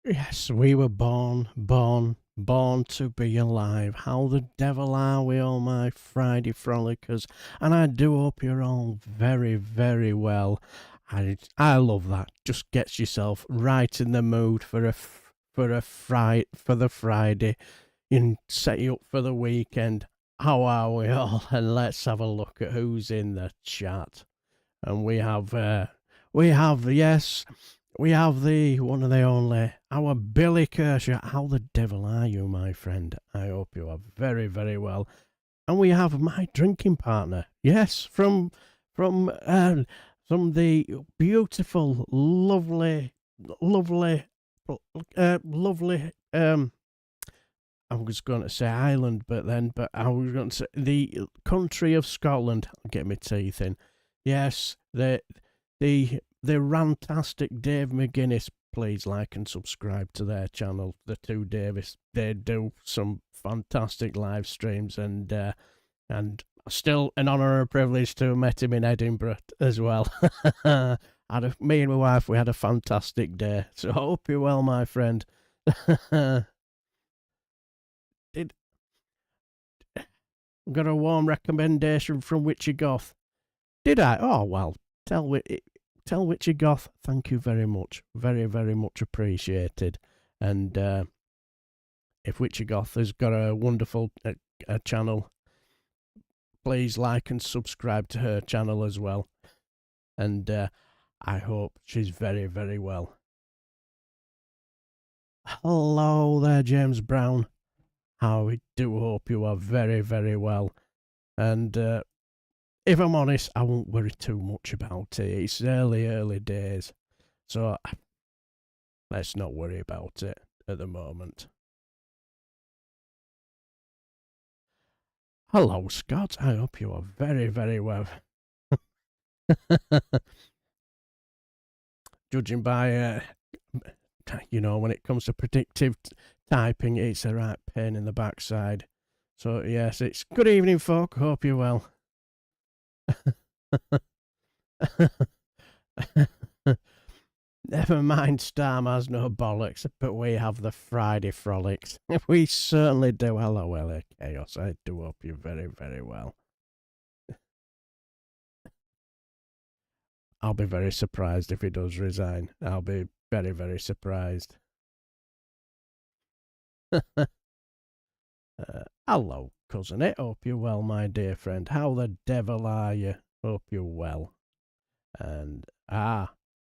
Yes, we were born to be alive. How the devil are we, all my Friday frolickers? And I do hope you're all very, very well. I love that. Just gets yourself right in the mood for the Friday, and set you up for the weekend. How are we all? And let's have a look at who's in the chat. And we have yes. We have the one and the only, our Billy Kershaw. How the devil are you, my friend? I hope you are very, very well. And we have my drinking partner. Yes, from the beautiful, lovely. I was going to say Ireland, but I was going to say the country of Scotland. I'll get my teeth in. Yes, the rantastic Dave McGuinness. Please like and subscribe to their channel, the two Davis. They do some fantastic live streams, and still an honour and a privilege to have met him in Edinburgh as well. Me and my wife, we had a fantastic day. So I hope you're well, my friend. Got a warm recommendation from Witchy Goth. Did I? Oh well, tell Witchy Goth, thank you very much. Very, very much appreciated. And if Witchy Goth has got a wonderful channel, please like and subscribe to her channel as well. And I hope she's very, very well. Hello there, James Brown. I do hope you are very, very well. And if I'm honest, I won't worry too much about it. It's early days. So let's not worry about it at the moment. Hello, Scott. I hope you are very, very well. Judging by, when it comes to predictive typing, it's a right pain in the backside. So, yes, it's good evening, folk. Hope you're well. Never mind, Starm has no bollocks, but we have the Friday frolics. We certainly do. Hello, LA Chaos. I do hope you're very, very well. I'll be very surprised if he does resign. I'll be very, very surprised. Hello, cousin. I hope you're well, my dear friend. How the devil are you? Hope you're well. And,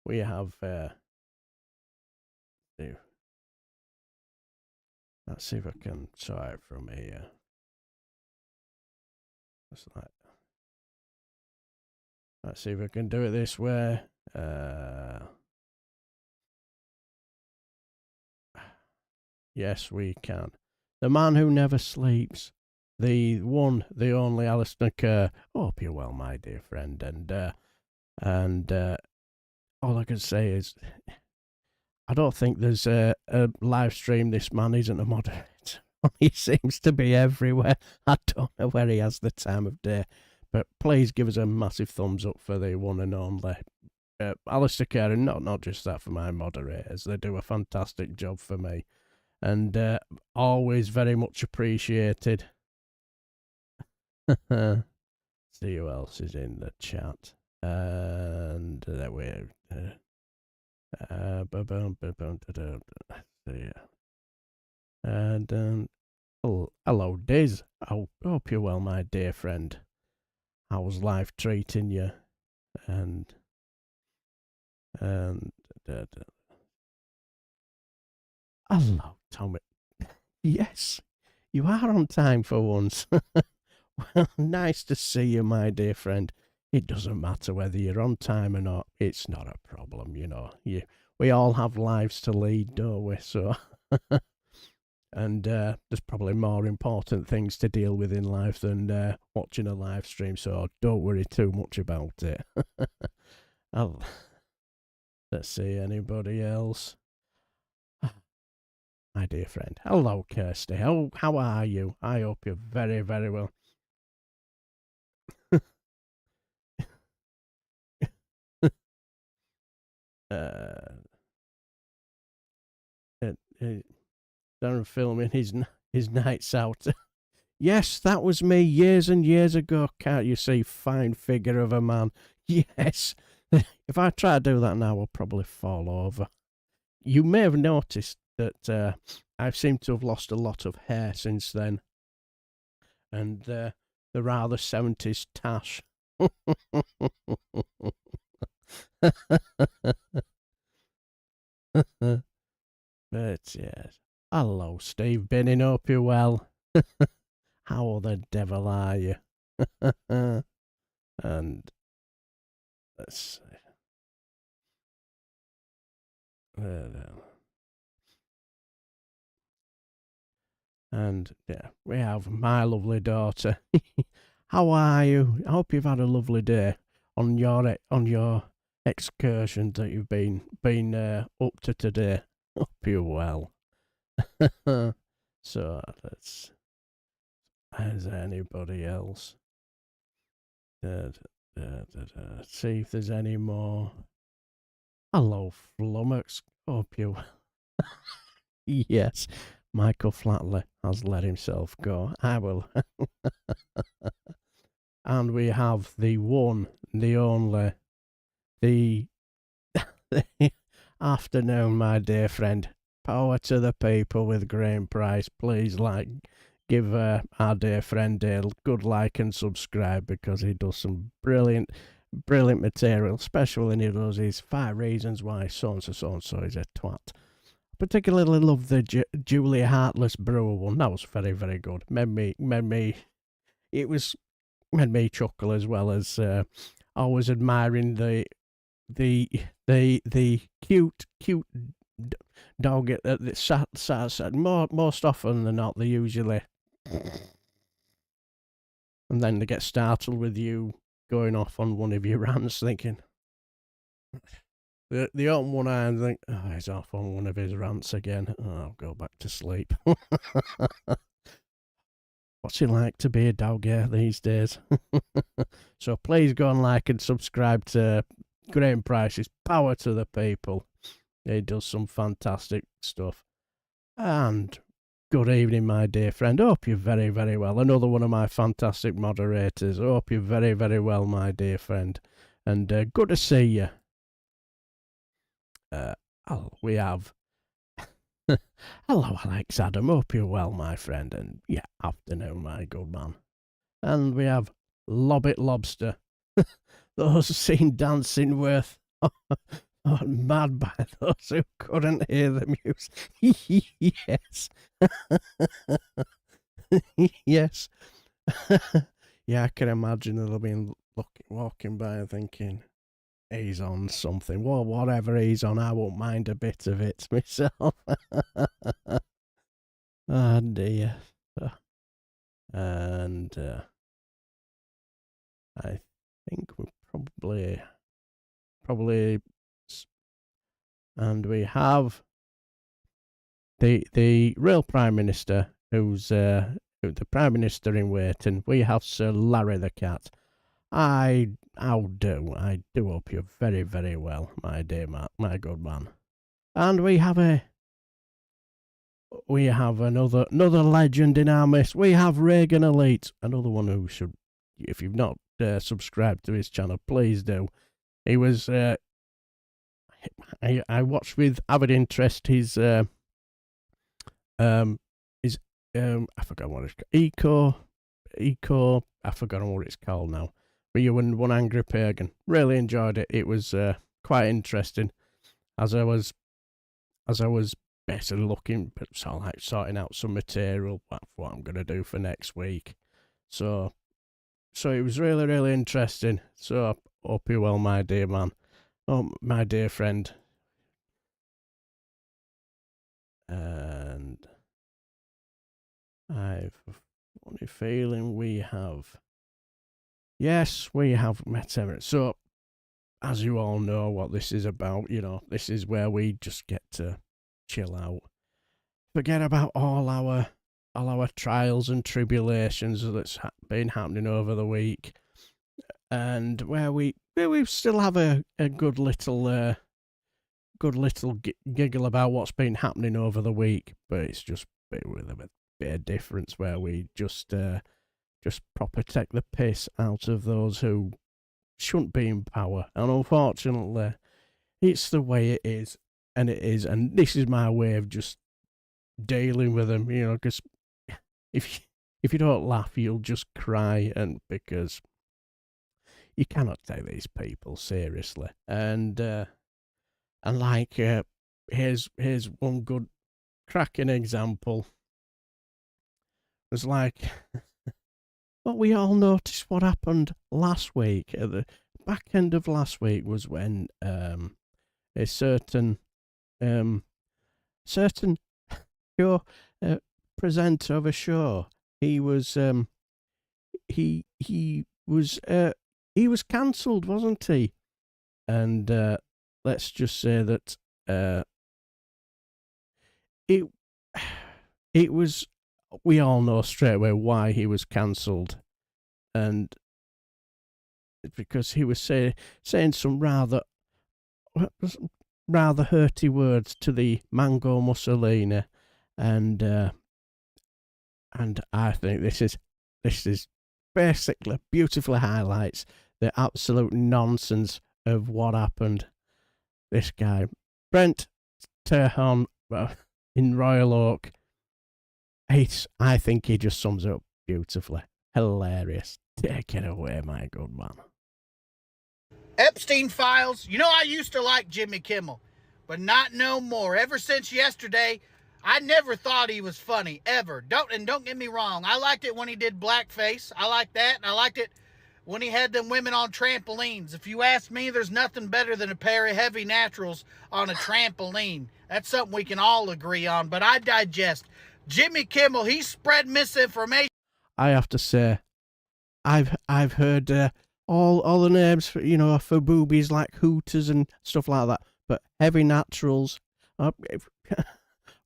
we have, let's see if I can try it from here. Let's see if I can do it this way. Yes, we can. The man who never sleeps. The one, the only Alistair Kerr. Hope you're well, my dear friend. And all I can say is, I don't think there's a live stream this man isn't a moderator. He seems to be everywhere. I don't know where he has the time of day. But please give us a massive thumbs up for the one and only Alistair Kerr, and not just that, for my moderators. They do a fantastic job for me. And always very much appreciated. See who else is in the chat. And that way. And hello, Diz. I hope you're well, my dear friend. How's life treating you? And hello, Tommy. Yes, You are on time for once. Well, nice to see you, my dear friend. It doesn't matter whether you're on time or not. It's not a problem, you know. We all have lives to lead, don't we? So, and there's probably more important things to deal with in life than watching a live stream. So don't worry too much about it. I'll, let's see, anybody else? My dear friend. Hello, Kirsty. How are you? I hope you're very, very well. Darren filming his nights out. Yes, that was me years and years ago. Can't you see? Fine figure of a man. Yes. If I try to do that now, I'll probably fall over. You may have noticed that I've seemed to have lost a lot of hair since then. And the rather 70s tash. But yes. Hello, Steve Binning. Hope you're well. How the devil are you? And let's see. And yeah, we have my lovely daughter. How are you? I hope you've had a lovely day on your excursion that you've been up to today. Hope you're well. So let's. Has anybody else? See if there's any more. Hello, Flummox. Hope you. Yes, Michael Flatley has let himself go. I will. And we have the one, the only, the afternoon, my dear friend. Power to the people with Graham Price. Please give our dear friend Dale good like and subscribe, because he does some brilliant material, especially when he does his 5 reasons why so and so is a twat. Particularly love the Julia Heartless Brewer one. That was very, very good. Made me chuckle, as well as always admiring the cute dog that sat most often than not. They usually, and then they get startled with you going off on one of your rants, thinking they open one eye and think, oh, he's off on one of his rants again. Oh, I'll go back to sleep. What's it like to be a dog these days? So please go and like and subscribe to Graham Price's Power to the People. He does some fantastic stuff. And good evening, my dear friend. Hope you're very, very well. Another one of my fantastic moderators. Hope you're very, very well, my dear friend. And good to see you. We have. Hello, Alex Adam. Hope you're well, my friend. And yeah, afternoon, my good man. And we have Lobbit Lobster. Those seen dancing worth. Mad by those who couldn't hear the music. Yes. Yes. Yeah, I can imagine they'll have been walking by and thinking, he's on something. Well, whatever he's on, I won't mind a bit of it myself. Oh dear. And I think we're probably, and we have the real Prime Minister, who's the Prime Minister in waiting. We have Sir Larry the Cat. I do hope you're very, very well, my dear my good man. And we have another legend in our midst. We have Reagan Elite, another one who should, if you've not subscribed to his channel, please do. He was I watched with avid interest his I forgot what it's called. Eco I forgot what it's called now. But you and One Angry Pagan. Really enjoyed it. It was quite interesting. As I was basically sorting out some material, what I'm going to do for next week. So it was really, really interesting. So hope you're well, my dear man. Oh, my dear friend. And I've a funny feeling we have. Yes, we have met Everett. So, as you all know what this is about, this is where we just get to chill out. Forget about all our trials and tribulations that's been happening over the week. And where we still have a good little giggle about what's been happening over the week, but it's just with a bit of difference where we just proper take the piss out of those who shouldn't be in power. And unfortunately, it's the way it is, and this is my way of just dealing with them, because if you don't laugh, you'll just cry, and because you cannot take these people seriously. And here's one good cracking example. It was like, well, we all noticed what happened last week. At the back end of last week was when a certain show presenter of a show, he was cancelled, wasn't he? And let's just say that it was. We all know straight away why he was cancelled, and because he was saying some rather hurty words to the Mango Mussolini, and I think this is basically beautifully highlights the absolute nonsense of what happened. This guy, Brent Terhorn, in Royal Oak, I think he just sums it up beautifully. Hilarious. Take it away, my good man. Epstein files. I used to like Jimmy Kimmel, but not no more. Ever since yesterday, I never thought he was funny, ever. Don't get me wrong. I liked it when he did blackface. I liked that, and I liked it when he had them women on trampolines. If you ask me, there's nothing better than a pair of heavy naturals on a trampoline. That's something we can all agree on, but I digest. Jimmy Kimmel, he spread misinformation. I have to say, I've heard all the names for boobies like Hooters and stuff like that, but heavy naturals, one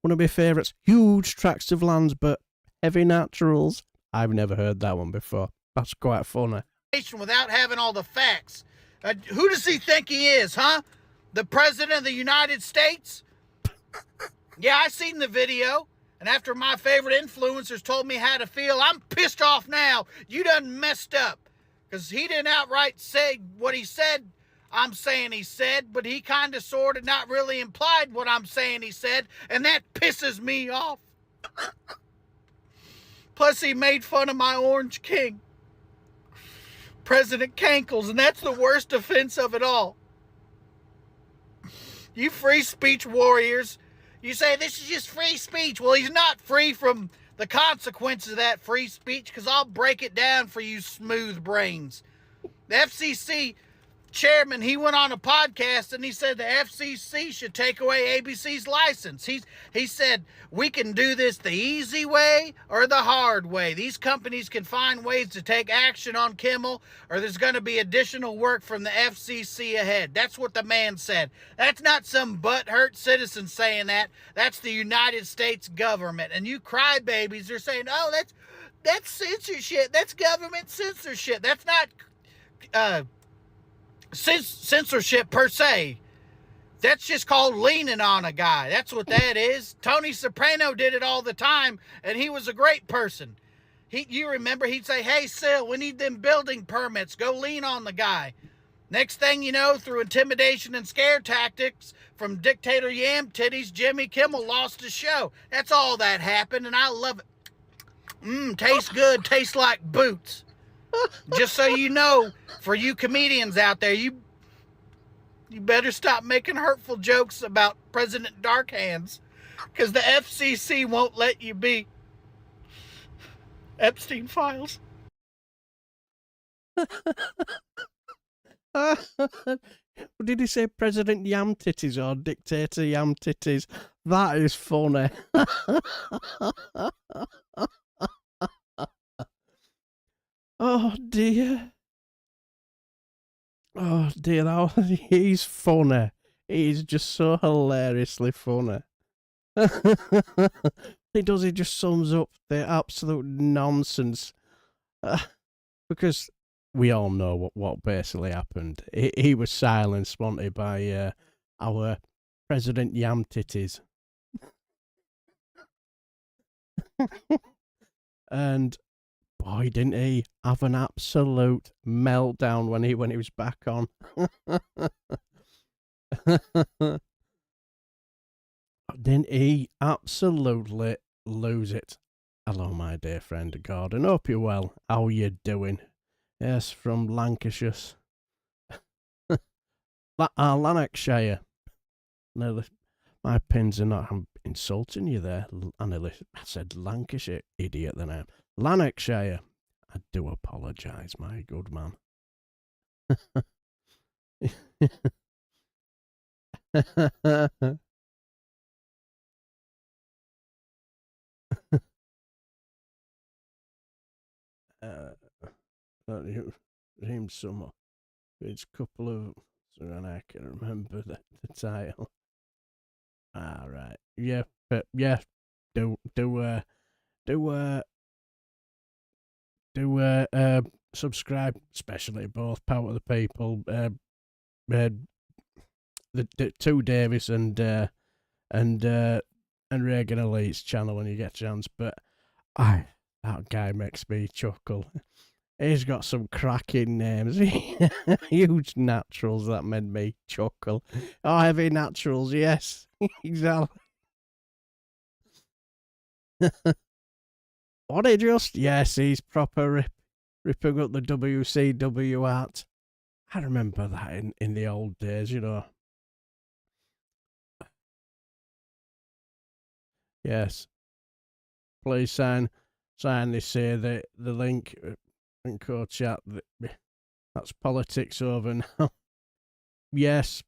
of my favourites. Huge tracts of lands, but heavy naturals. I've never heard that one before. That's quite funny. Without having all the facts. Who does he think he is, huh? The President of the United States? Yeah, I seen the video. And after my favorite influencers told me how to feel, I'm pissed off now. You done messed up. Because he didn't outright say what he said I'm saying he said, but he kind of sort of not really implied what I'm saying he said, and that pisses me off. Plus, he made fun of my Orange King, President Cankles, and that's the worst offense of it all. You free speech warriors, you say this is just free speech. Well, he's not free from the consequences of that free speech, because I'll break it down for you smooth brains. The FCC chairman, he went on a podcast and he said the FCC should take away ABC's license. He said, we can do this the easy way or the hard way. These companies can find ways to take action on Kimmel, or there's going to be additional work from the FCC ahead. That's what the man said. That's not some butthurt citizen saying that. That's the United States government. And you crybabies are saying, oh, that's censorship. That's government censorship. That's not censorship per se. That's just called leaning on a guy. That's what that is. Tony Soprano did it all the time, and he was a great person. You remember, he'd say, hey, Sil, we need them building permits. Go lean on the guy. Next thing you know, through intimidation and scare tactics from dictator Yam Titties, Jimmy Kimmel lost his show. That's all that happened, and I love it. Tastes good. Tastes like boots. Just so you know, for you comedians out there, you better stop making hurtful jokes about President Dark Hands. Because the FCC won't let you be Epstein Files. Did he say President Yam Titties or Dictator Yam Titties? That is funny. Oh dear. Oh dear, he's funny. He's just so hilariously funny. He just sums up the absolute nonsense. Because we all know what basically happened. He was silenced, wasn't he, by our President Yam Titties. And boy, didn't he have an absolute meltdown when he was back on. Didn't he absolutely lose it? Hello, my dear friend Gordon. Hope you're well. How you doing? Yes, from Lancashire. Lanarkshire. No, my pins are not. I'm insulting you there. I said Lancashire, idiot. Then I am Lanarkshire. I do apologise, my good man. Named some. It's a couple of. So I can remember the title. Ah, right. Yeah, but yeah. Do subscribe, especially both Power of the People, the two Davis and Reagan Elite's channel when you get a chance. But that guy makes me chuckle. He's got some cracking names. Huge naturals that made me chuckle. Oh, heavy naturals, yes. Exactly. What he just? Yes, he's proper ripping up the WCW art. I remember that in the old days, you know. Yes. Please sign this here, the link and code chat. That's politics over now. Yes.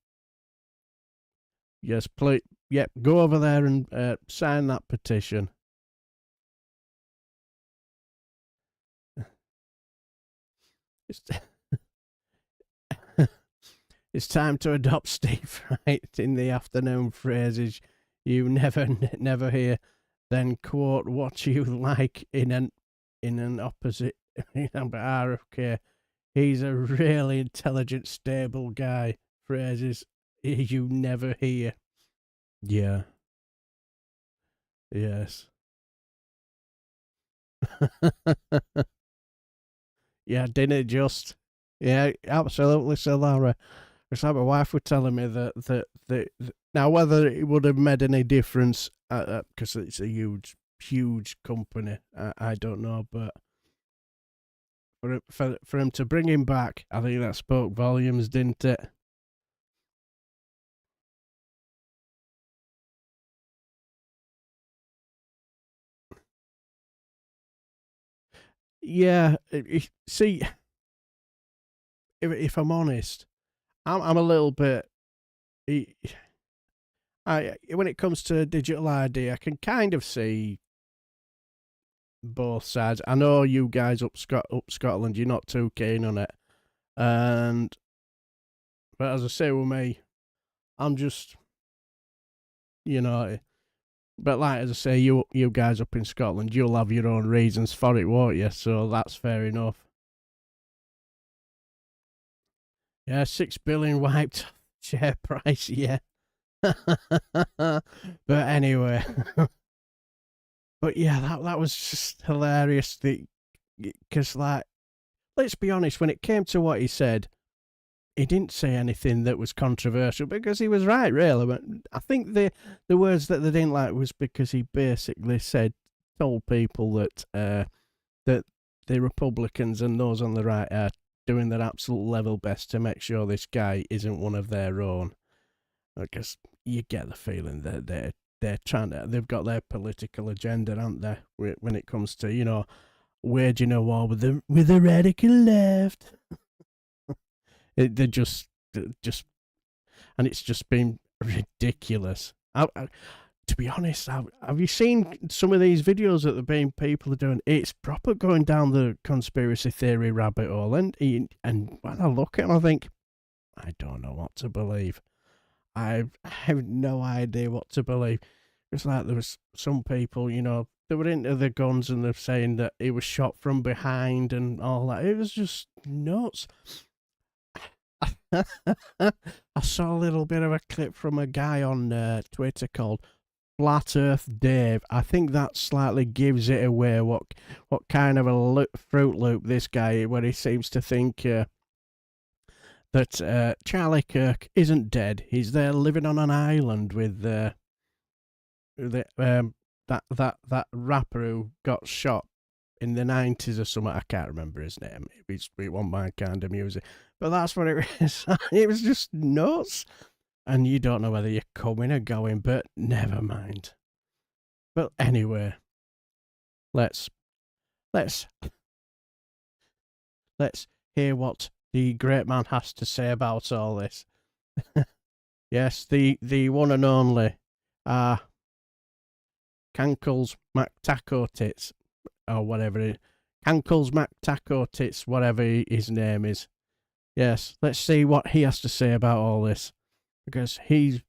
Yes, please. Yep, go over there and sign that petition. It's time to adopt Steve Wright in the afternoon phrases you never hear. Then quote what you like in an opposite. Okay, he's a really intelligent, stable guy. Phrases you never hear. Yeah. Yes. Yeah, didn't it just? Yeah, absolutely, Solara. It's like my wife was telling me that now whether it would have made any difference because it's a huge company, I don't know, but for him to bring him back, I think that spoke volumes, didn't it? Yeah, see, if I'm honest, I'm a little bit. When it comes to digital ID, I can kind of see both sides. I know you guys up Scotland, you're not too keen on it, but as I say with me, I'm just, you know. But like as I say, you guys up in Scotland, you'll have your own reasons for it, won't you? So that's fair enough. Yeah, 6 billion wiped share price. Yeah. But anyway, but yeah, that was just hilarious. Because like, let's be honest, when it came to what he said, he didn't say anything that was controversial because he was right, really. But I think the words that they didn't like was because he basically told people that that the Republicans and those on the right are doing their absolute level best to make sure this guy isn't one of their own. Because you get the feeling that they're they've got their political agenda, haven't they? When it comes to, you know, waging a war with the radical left. They're just, and it's just been ridiculous. To be honest, have you seen some of these videos that people are doing? It's proper going down the conspiracy theory rabbit hole, and when I look at it, I think, I don't know what to believe. I have no idea what to believe. It's like there was some people, you know, they were into the guns and they're saying that he was shot from behind and all that. It was just nuts. I saw a little bit of a clip from a guy on Twitter called Flat Earth Dave. I think that slightly gives it away what kind of a Fruit Loop this guy, where he seems to think that Charlie Kirk isn't dead. He's there living on an island with that rapper who got shot in the 90s or something. I can't remember his name. It wasn't my kind of music. But that's what it was. It was just nuts. And you don't know whether you're coming or going, but never mind. But anyway, let's hear what the great man has to say about all this. Yes, the one and only Cankles McTaco Tits, or whatever it is. Cankles McTaco Tits, whatever his name is. Yes, let's see what he has to say about all this, because he's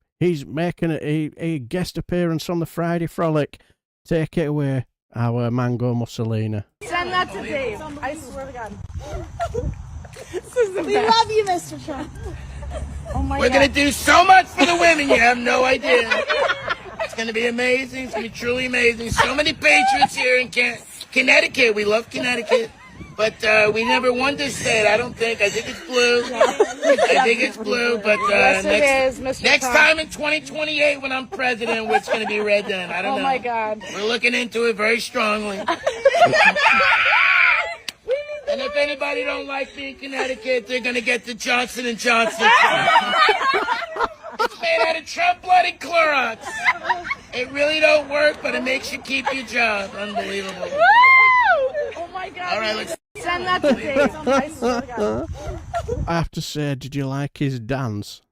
making a guest appearance on the Friday Frolic. Take it away, our Mango Mussolini. Send that to Dave. I swear to God. We love you, Mr. Trump. Oh my We're God. going to do so much for the women, you have no idea. It's going to be amazing. It's going to be truly amazing. So many patriots here in Connecticut. We love Connecticut. But we never won this state, I don't think. I think it's blue. I think it's blue. But Yes, it is, Mr. next Trump. time in 2028 when I'm president, it's going to be red then. I don't know. Oh my God. We're looking into it very strongly. And if anybody don't like me in Connecticut, they're going to get the Johnson & Johnson. It's made out of Trump blood and Clorox. It really don't work, but it makes you keep your job. Unbelievable. Oh my God. All right, let's... Send that to Dave. I swear to God. I have to say, did you like his dance?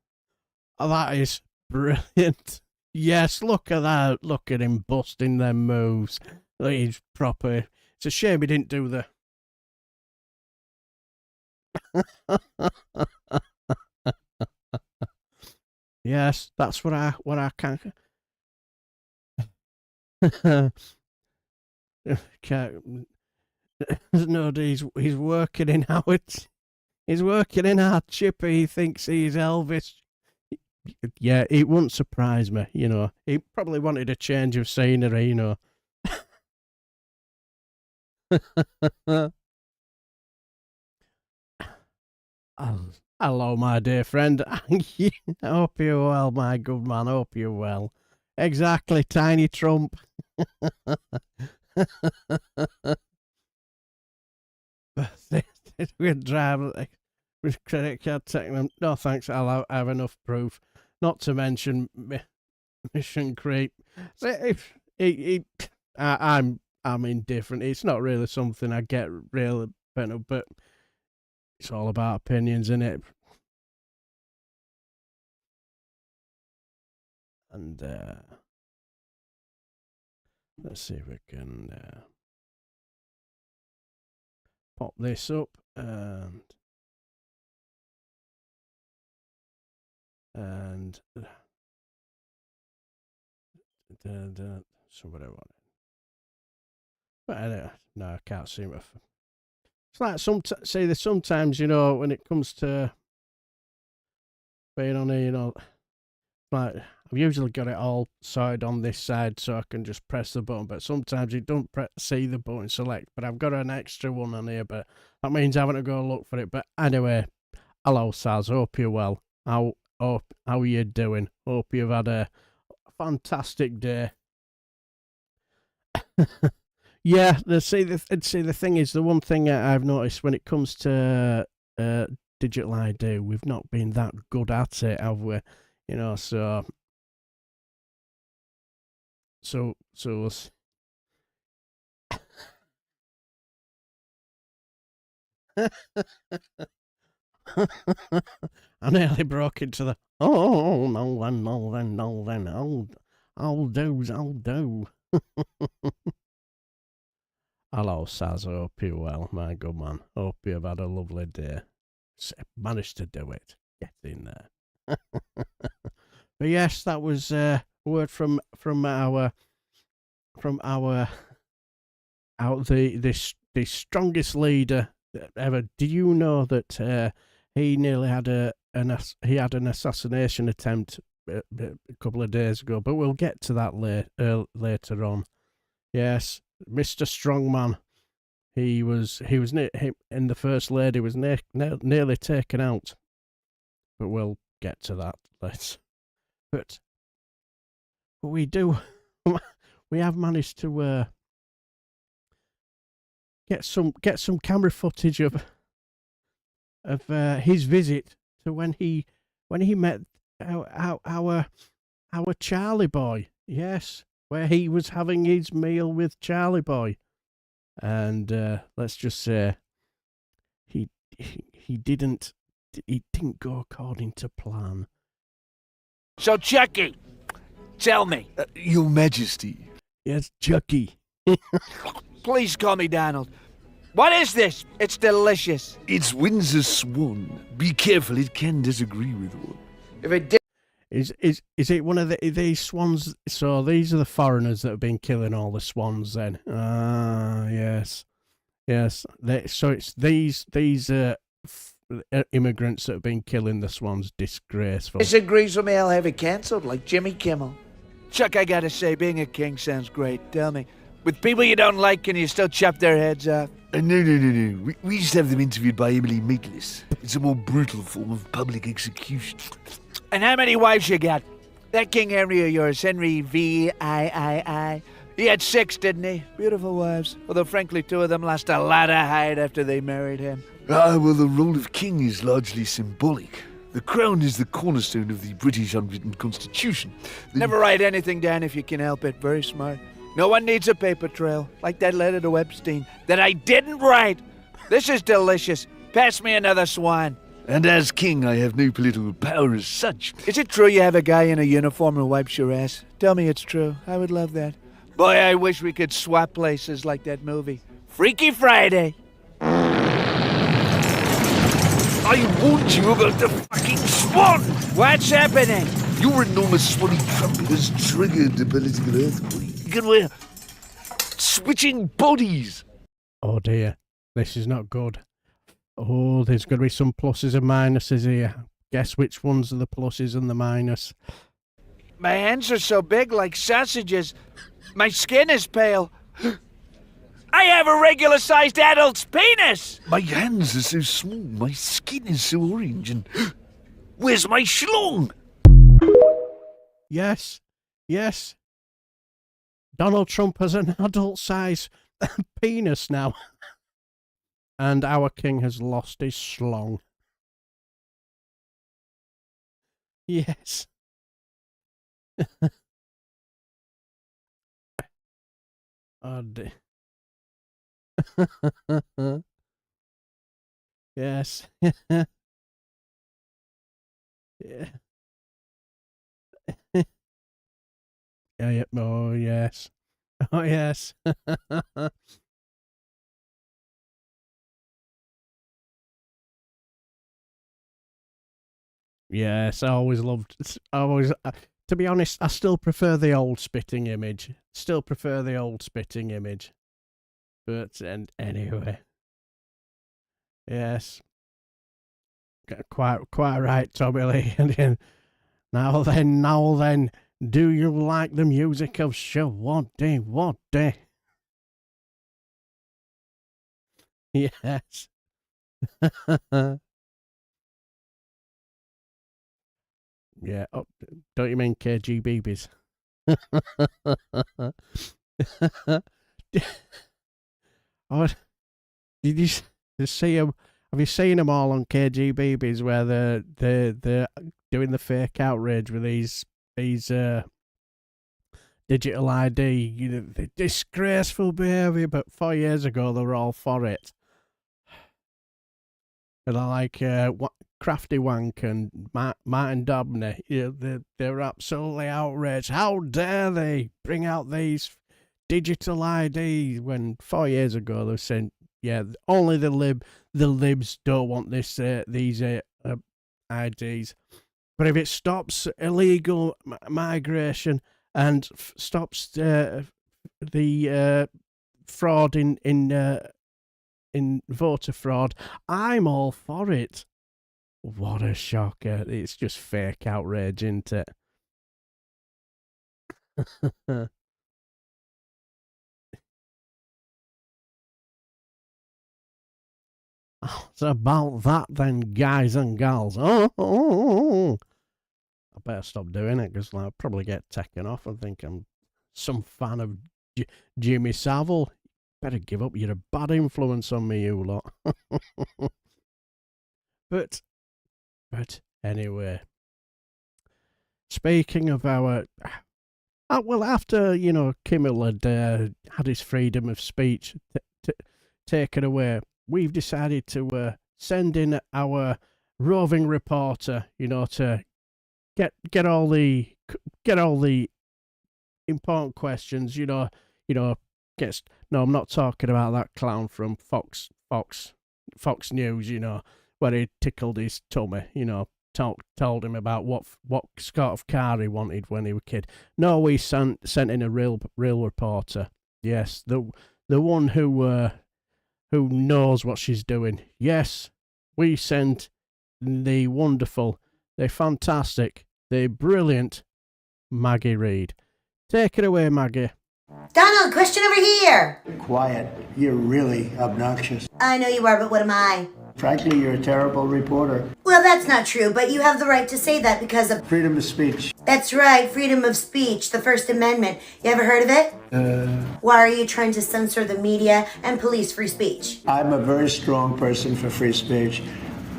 Oh, that is brilliant. Yes, look at that. Look at him busting them moves. He's proper. It's a shame he didn't do the... Yes, that's what I can. No, he's working in Howard. He's working in our chipper. He thinks he's Elvis. Yeah, it wouldn't surprise me. You know, he probably wanted a change of scenery. You know. Hello, my dear friend. I hope you're well, my good man. Hope you're well. Exactly, Tiny Trump. We're driving with credit card taking. No thanks, I'll have enough proof. Not to mention mission creep. I'm indifferent. It's not really something I get really bent up, but it's all about opinions, isn't it? And let's see if we can pop this up and somebody wanted. But anyway, no, I can't seem to. It's like sometimes, you know, when it comes to being on here, you know, like I've usually got it all sorted on this side so I can just press the button, but sometimes you don't see the button select, but I've got an extra one on here, but that means having to go look for it. But anyway, hello Saz, hope you're well. How are you doing? Hope you've had a fantastic day. Yeah, the thing is, the one thing I've noticed when it comes to digital ID, we've not been that good at it, have we? You know, so so I nearly broke into the no, I'll do. Hello, Saz. I hope you're well, my good man. Hope you've had a lovely day. Managed to do it. Get in there. But yes, that was a word from our the strongest leader ever. Do you know that he nearly had an assassination attempt a couple of days ago? But we'll get to that later on. Yes, Mr. Strongman. He was and the First Lady was nearly taken out. But we'll get to that later. But we have managed to get some camera footage of his visit to when he met our Charlie boy. Yes, where he was having his meal with Charlie boy, and let's just say he didn't go according to plan. So, Chucky, tell me. Your Majesty. Yes, Chucky. Please call me Donald. What is this? It's delicious. It's Windsor swan. Be careful, it can disagree with one. If it did... Is it one of these swans? So these are the foreigners that have been killing all the swans then. Ah, yes. So it's these immigrants that have been killing the swans. Disgraceful. disagrees with me, I'll have it cancelled like Jimmy Kimmel. Chuck, I gotta say, being a king sounds great. Tell me, with people you don't like, can you still chop their heads off? No. We just have them interviewed by Emily Maitlis. It's a more brutal form of public execution. And how many wives you got? That King Henry of yours, Henry VIII. He had 6, didn't he? Beautiful wives. Although, frankly, 2 of them lost a lot of height after they married him. Well, the role of king is largely symbolic. The crown is the cornerstone of the British unwritten constitution. Never write anything down if you can help it. Very smart. No one needs a paper trail, like that letter to Epstein, that I didn't write. This is delicious. Pass me another swan. And as king, I have no political power as such. Is it true you have a guy in a uniform who wipes your ass? Tell me it's true. I would love that. Boy, I wish we could swap places like that movie. Freaky Friday. I warned you about the fucking swan! What's happening? Your enormous swanny trumpet has triggered a political earthquake. We're switching bodies. Oh dear, this is not good. Oh, there's going to be some pluses and minuses here. Guess which ones are the pluses and the minus. My hands are so big like sausages. My skin is pale. I have a regular-sized adult's penis! My hands are so small, my skin is so orange, and where's my schlong? Yes. Donald Trump has an adult-sized penis now. And our king has lost his schlong. Yes. Oh dear. Yes. Yeah. Yeah. Oh yes. Oh yes. Yes, I always loved. To be honest, I still prefer the old spitting image. But and anyway, yes, quite right, Tommy Lee. Now then, do you like the music of Shawaddy Waddy? Yes. Yeah. Oh, don't you mean KGBs? Oh, did you see them? Have you seen them all on KGBs where they're doing the fake outrage with these digital ID, the disgraceful behaviour, but 4 years ago they were all for it. And I like Crafty Wank and Martin Dobney, they were absolutely outraged. How dare they bring out these digital IDs when 4 years ago they were saying, yeah, only the libs don't want these IDs. But if it stops illegal migration and stops the fraud in voter fraud, I'm all for it. What a shocker. It's just fake outrage, isn't it? It's about that then, guys and gals. I better stop doing it because I'll probably get taken off and think I'm some fan of Jimmy Savile. Better give up. You're a bad influence on me, you lot. But anyway, speaking of our... well, after, Kimmel had his freedom of speech taken away, we've decided to send in our roving reporter, to get all the important questions, No, I'm not talking about that clown from Fox News, where he tickled his tummy, told him about what sort of car he wanted when he was a kid. No, we sent in a real reporter. Yes, the one who knows what she's doing. Yes, we sent the wonderful, the fantastic, the brilliant Maggie Reed. Take it away, Maggie. Donald, question over here. Quiet. You're really obnoxious. I know you are, but what am I? Frankly, you're a terrible reporter. Well, that's not true, but you have the right to say that because of... Freedom of speech. That's right, freedom of speech, the First Amendment. You ever heard of it? Why are you trying to censor the media and police free speech? I'm a very strong person for free speech.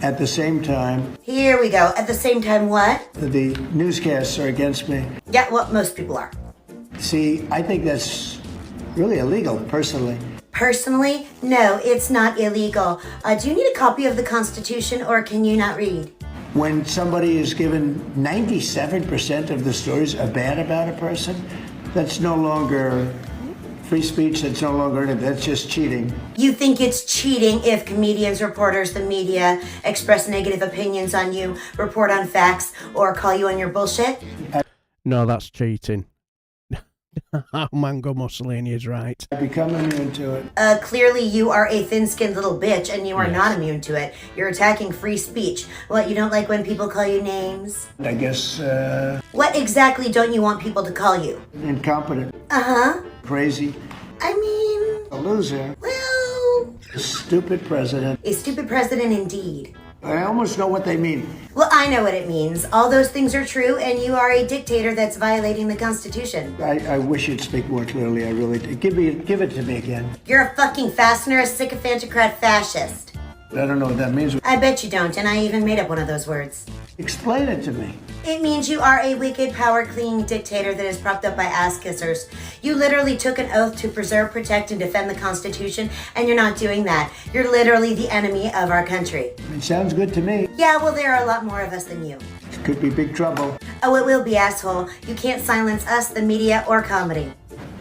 At the same time... Here we go. At the same time what? The newscasts are against me. Yeah, well, most people are. See, I think that's really illegal, personally. Personally? No, it's not illegal. Do you need a copy of the Constitution, or can you not read? When somebody is given 97% of the stories are bad about a person, that's no longer free speech, that's just cheating. You think it's cheating if comedians, reporters, the media express negative opinions on you, report on facts, or call you on your bullshit? No, that's cheating. Mango Mussolini is right. I become immune to it. Clearly you are a thin-skinned little bitch and you are not immune to it. You're attacking free speech. What, you don't like when people call you names? I guess, What exactly don't you want people to call you? incompetent. Uh-huh. Crazy. I mean... A loser. Well... A stupid president. A stupid president indeed. I almost know what they mean. Well, I know what it means. All those things are true, and you are a dictator that's violating the Constitution. I wish you'd speak more clearly, I really do. Give it to me again. You're a fucking fastener, a sycophantocrat fascist. I don't know what that means. I bet you don't, and I even made up one of those words. Explain it to me. It means you are a wicked, power-clinging dictator that is propped up by ass-kissers. You literally took an oath to preserve, protect, and defend the Constitution, and you're not doing that. You're literally the enemy of our country. It sounds good to me. Yeah, well, there are a lot more of us than you. It could be big trouble. Oh, it will be, asshole. You can't silence us, the media, or comedy.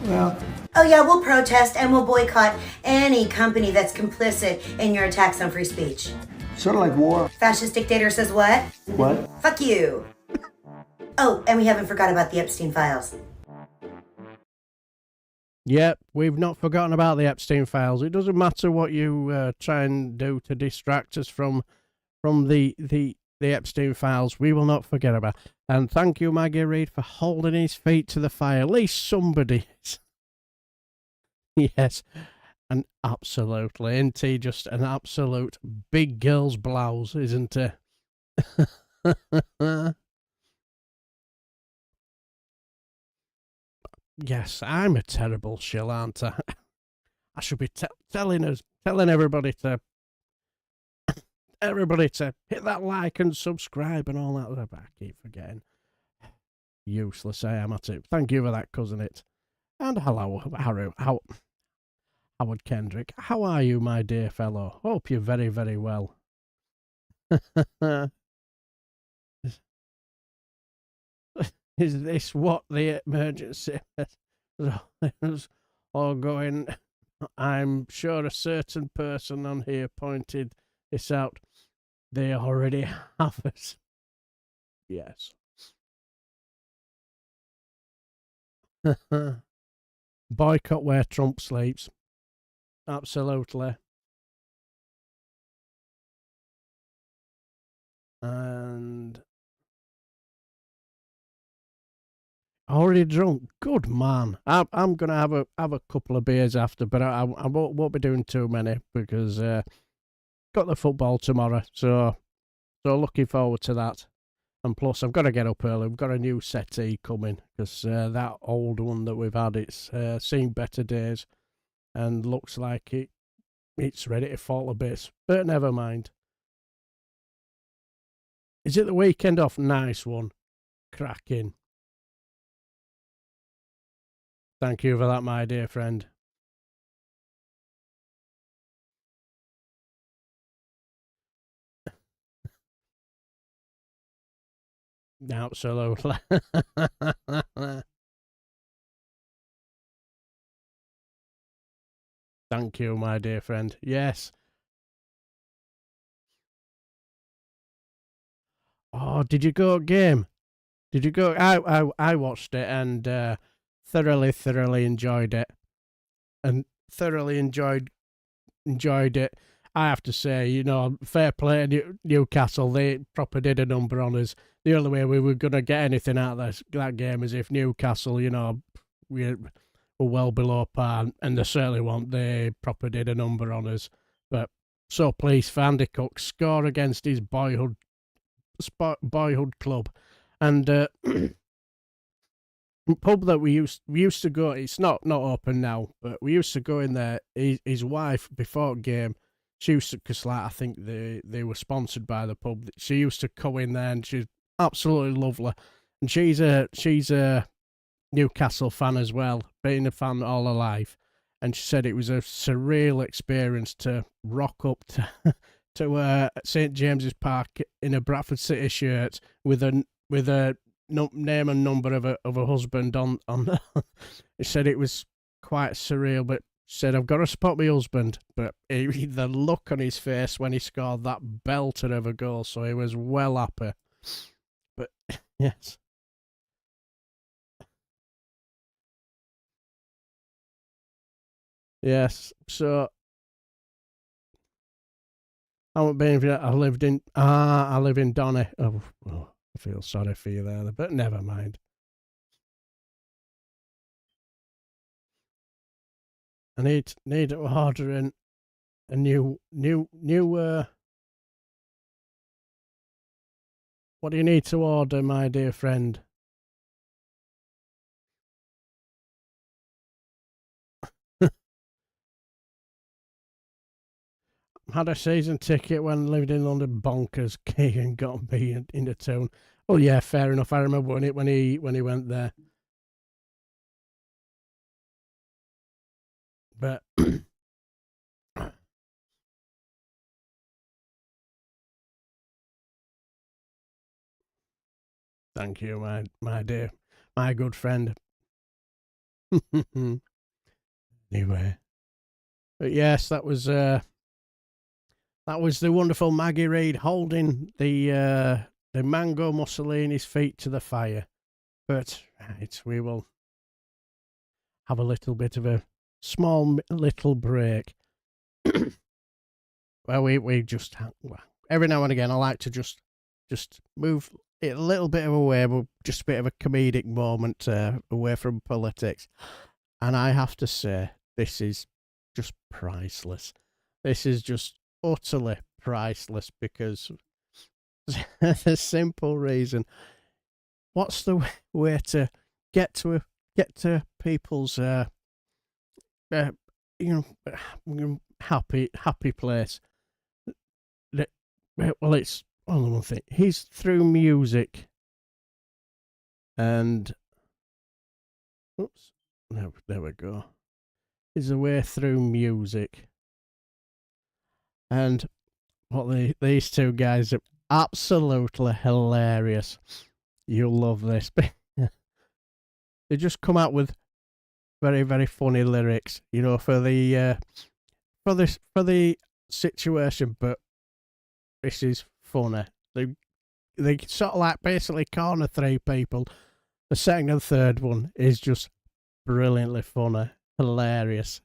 Well... Oh yeah, we'll protest and we'll boycott any company that's complicit in your attacks on free speech. Sort of like war. Fascist dictator says what? What? Fuck you. Oh, and we haven't forgot about the Epstein files. Yep, we've not forgotten about the Epstein files. It doesn't matter what you try and do to distract us from the Epstein files. We will not forget about. And thank you, Maggie Reed, for holding his feet to the fire. At least somebody. Yes, and absolutely. Isn't he just an absolute big girl's blouse, isn't he? Yes, I'm a terrible shill, aren't I? I should be telling everybody to hit that like and subscribe and all that. I keep forgetting. useless I am at it. Thank you for that, cousin it. And hello, Howard Kendrick. How are you, my dear fellow? Hope you're very, very well. Is this what the emergency is all going? I'm sure a certain person on here pointed this out. They already have us. Yes. Boycott where Trump sleeps. Absolutely. And already drunk. Good man. I'm gonna have a couple of beers after, but I won't be doing too many because got the football tomorrow, so looking forward to that. And plus, I've got to get up early. We've got a new settee coming because that old one that we've had, it's seen better days, and looks like it's ready to fall to bits. But never mind. Is it the weekend off? Nice one. Cracking. Thank you for that, my dear friend. Absolutely. Thank you, my dear friend. Yes. Oh, did you go game? Did you go? I watched it and thoroughly enjoyed it, and thoroughly enjoyed it. I have to say, you know, fair play to Newcastle. They proper did a number on us. The only way we were going to get anything out of that game is if Newcastle, you know, we were well below par, and they certainly won't. They proper did a number on us. But so pleased for Andy Cook score against his boyhood club, and pub that we used to go. It's not open now, but we used to go in there. His wife before game, she used to, because like I think they were sponsored by the pub. She used to go in there, and she's absolutely lovely. And she's a Newcastle fan as well, being a fan all her life. And she said it was a surreal experience to rock up to St James's Park in a Bradford City shirt with a name and number of a husband on. He said it was quite surreal, but said I've got to spot my husband. But the look on his face when he scored that belter of a goal, so he was well happy. But yes. Yes, so I haven't been. I live in Donny. Oh, I feel sorry for you there, but never mind. I need to order a new. What do you need to order, my dear friend? Had a season ticket when lived in London. Bonkers. Keegan got me into town. Oh yeah, fair enough. I remember when he went there. But thank you, my dear, my good friend. Anyway, but yes, that was the wonderful Maggie Reid holding the Mango Mussolini's feet to the fire. But right, we will have a little bit of a small little break. Well, we just every now and again I like to just move it a little bit away, but just a bit of a comedic moment away from politics. And I have to say, this is just priceless. This is just utterly priceless because the simple reason. What's the way to get to people's happy place? Well, it's only one thing. He's through music. And oops, there we go. Is a way through music. And these two guys are absolutely hilarious. You'll love this. They just come out with very, very funny lyrics, you know, for the situation, but this is funny. They sort of like basically corner three people. The second and third one is just brilliantly funny, hilarious.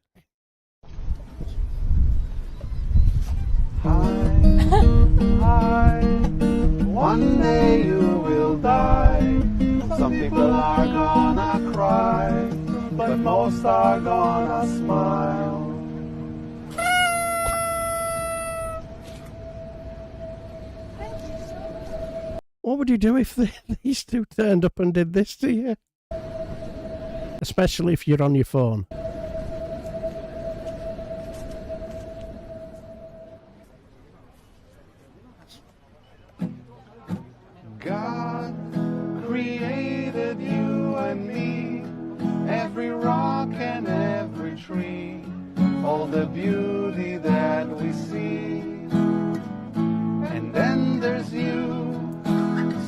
Hi, one day you will die. Some people are gonna cry, but most are gonna smile. What would you do if these two turned up and did this to you? Especially if you're on your phone. God created you and me, every rock and every tree, all the beauty that we see. And then there's you,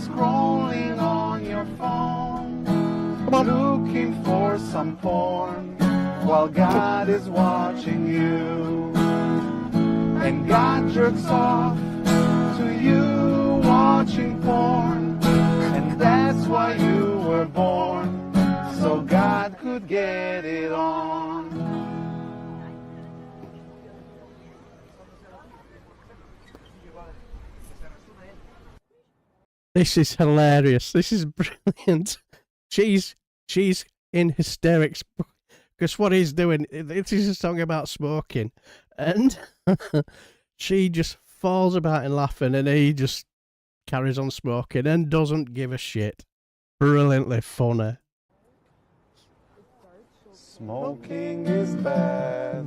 scrolling on your phone, looking for some porn, while God is watching you. And God jerks off to you watching porn, and that's why you were born, so God could get it on. This is hilarious. This is brilliant. She's in hysterics because what he's doing, this is a song about smoking, and she just falls about and laughing, and he just carries on smoking and doesn't give a shit. Brilliantly funny. Smoking is bad,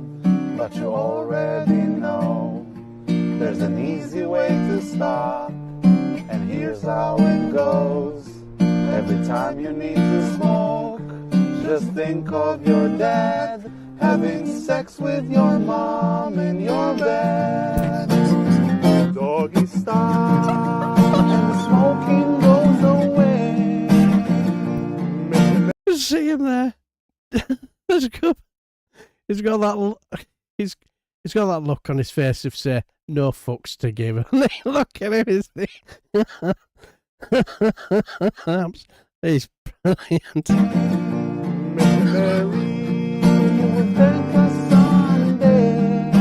but you already know. There's an easy way to stop, and here's how it goes. Every time you need to smoke, just think of your dad having sex with your mom in your bed. Doggy style, and the smoking goes away. See him there. He's got that look on his face of say no fucks to give. Look at him, is he? He's brilliant. Mary, you will thank us someday.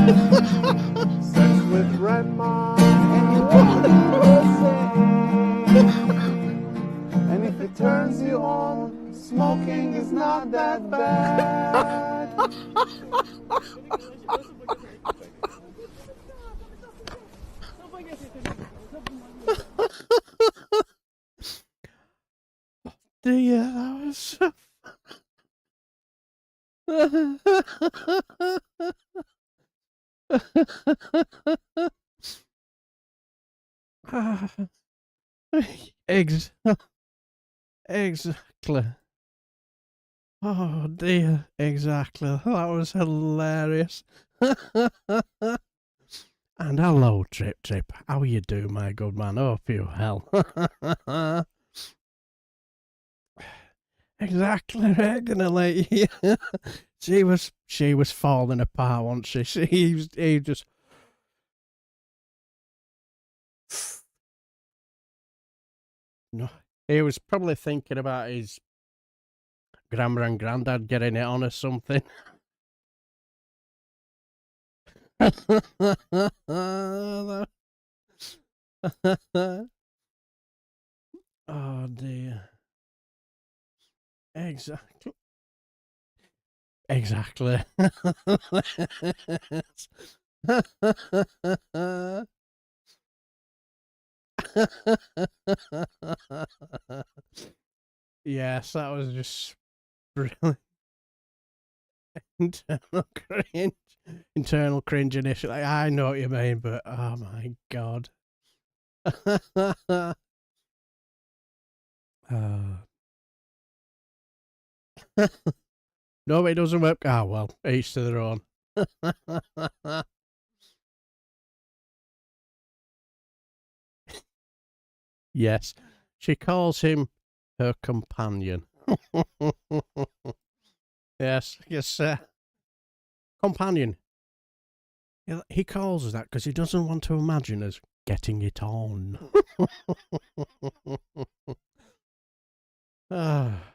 Sex with grandma, and you won't do the same. And if it turns you on, smoking is not that bad. Dear, that was so Exactly. Oh dear, exactly. That was hilarious. And hello, Trip. How you do, my good man? Hope you hell. Exactly, regularly. She was falling apart, wasn't she? He just. No, he was probably thinking about his grandma and granddad getting it on or something. Oh dear. Exactly. Yes, that was just brilliant. Internal cringe initially. I know what you mean, but oh my god. No, it doesn't work. Ah, well, each to their own. Yes, she calls him her companion. Yes, companion. He calls us that because he doesn't want to imagine us getting it on. Ah.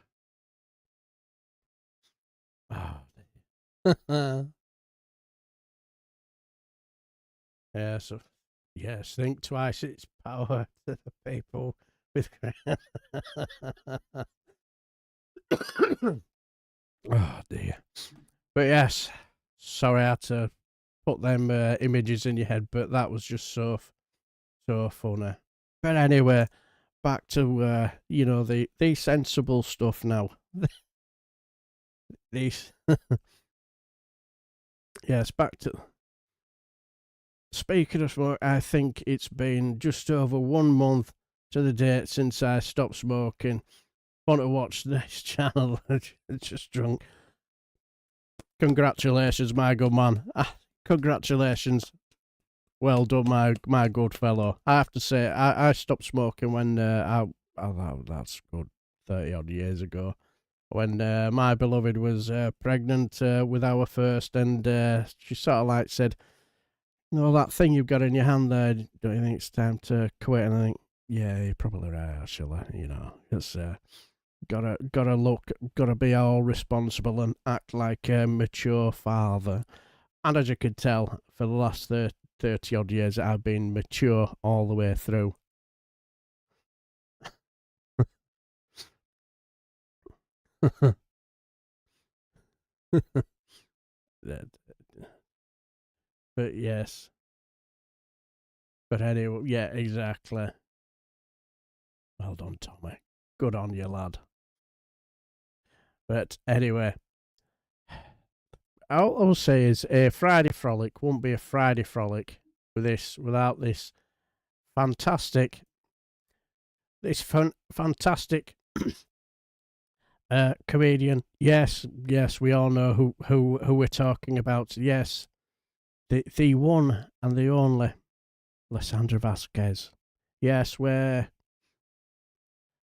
Oh. Yes, yes, think twice its power to the people with. Oh dear. But yes, sorry I had to put them images in your head, but that was just so funny. But anyway, back to the sensible stuff now. These yes, back to. Speaking of smoke, I think it's been just over 1 month to the date since I stopped smoking. Want to watch this channel? Just drunk. Congratulations, my good man. Congratulations. Well done, my good fellow. I have to say, I stopped smoking when that's good 30 odd years ago. When my beloved was pregnant with our first, and she sort of like said, that thing you've got in your hand there, don't you think it's time to quit? And I think, yeah, you're probably right, actually. It's gotta be all responsible and act like a mature father. And as you could tell, for the last 30 odd years, I've been mature all the way through. But yes. But anyway, yeah, exactly. Well done, Tommy. Good on you, lad. But anyway, all I'll say is a Friday Frolic won't be a Friday Frolic without this fantastic comedian. Yes, we all know who we're talking about. Yes, the one and the only Lysandra Vasquez. Yes, where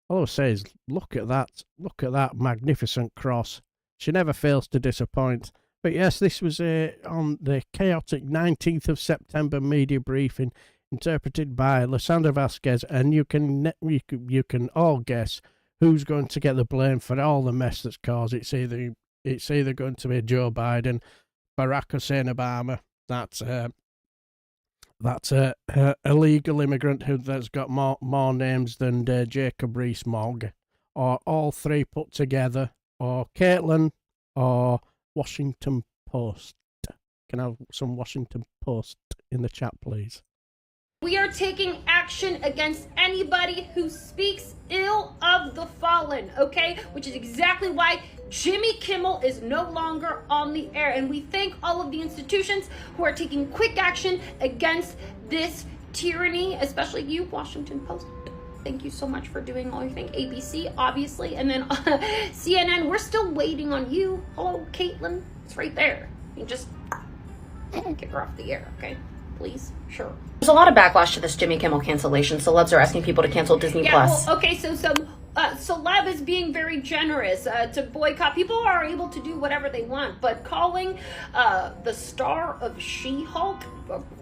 all I'll say is look at that magnificent cross. She never fails to disappoint. But yes, this was on the chaotic 19th of September media briefing, interpreted by Lysandra Vasquez, and you can all guess who's going to get the blame for all the mess that's caused. It's either going to be Joe Biden, Barack Hussein Obama, that's a illegal immigrant that's got more names than Jacob Rees-Mogg, or all three put together, or Caitlin, or Washington Post. Can I have some Washington Post in the chat, please? We are taking action against anybody who speaks ill of the fallen, okay? Which is exactly why Jimmy Kimmel is no longer on the air. And we thank all of the institutions who are taking quick action against this tyranny, especially you, Washington Post. Thank you so much for doing all your thing. ABC, obviously, and then CNN, we're still waiting on you. Hello, Caitlin. It's right there. You just get her off the air, okay? Please? Sure. There's a lot of backlash to this Jimmy Kimmel cancellation. Celebs are asking people to cancel Disney Plus. Well, okay, so some celeb is being very generous to boycott. People are able to do whatever they want, but calling the star of She-Hulk,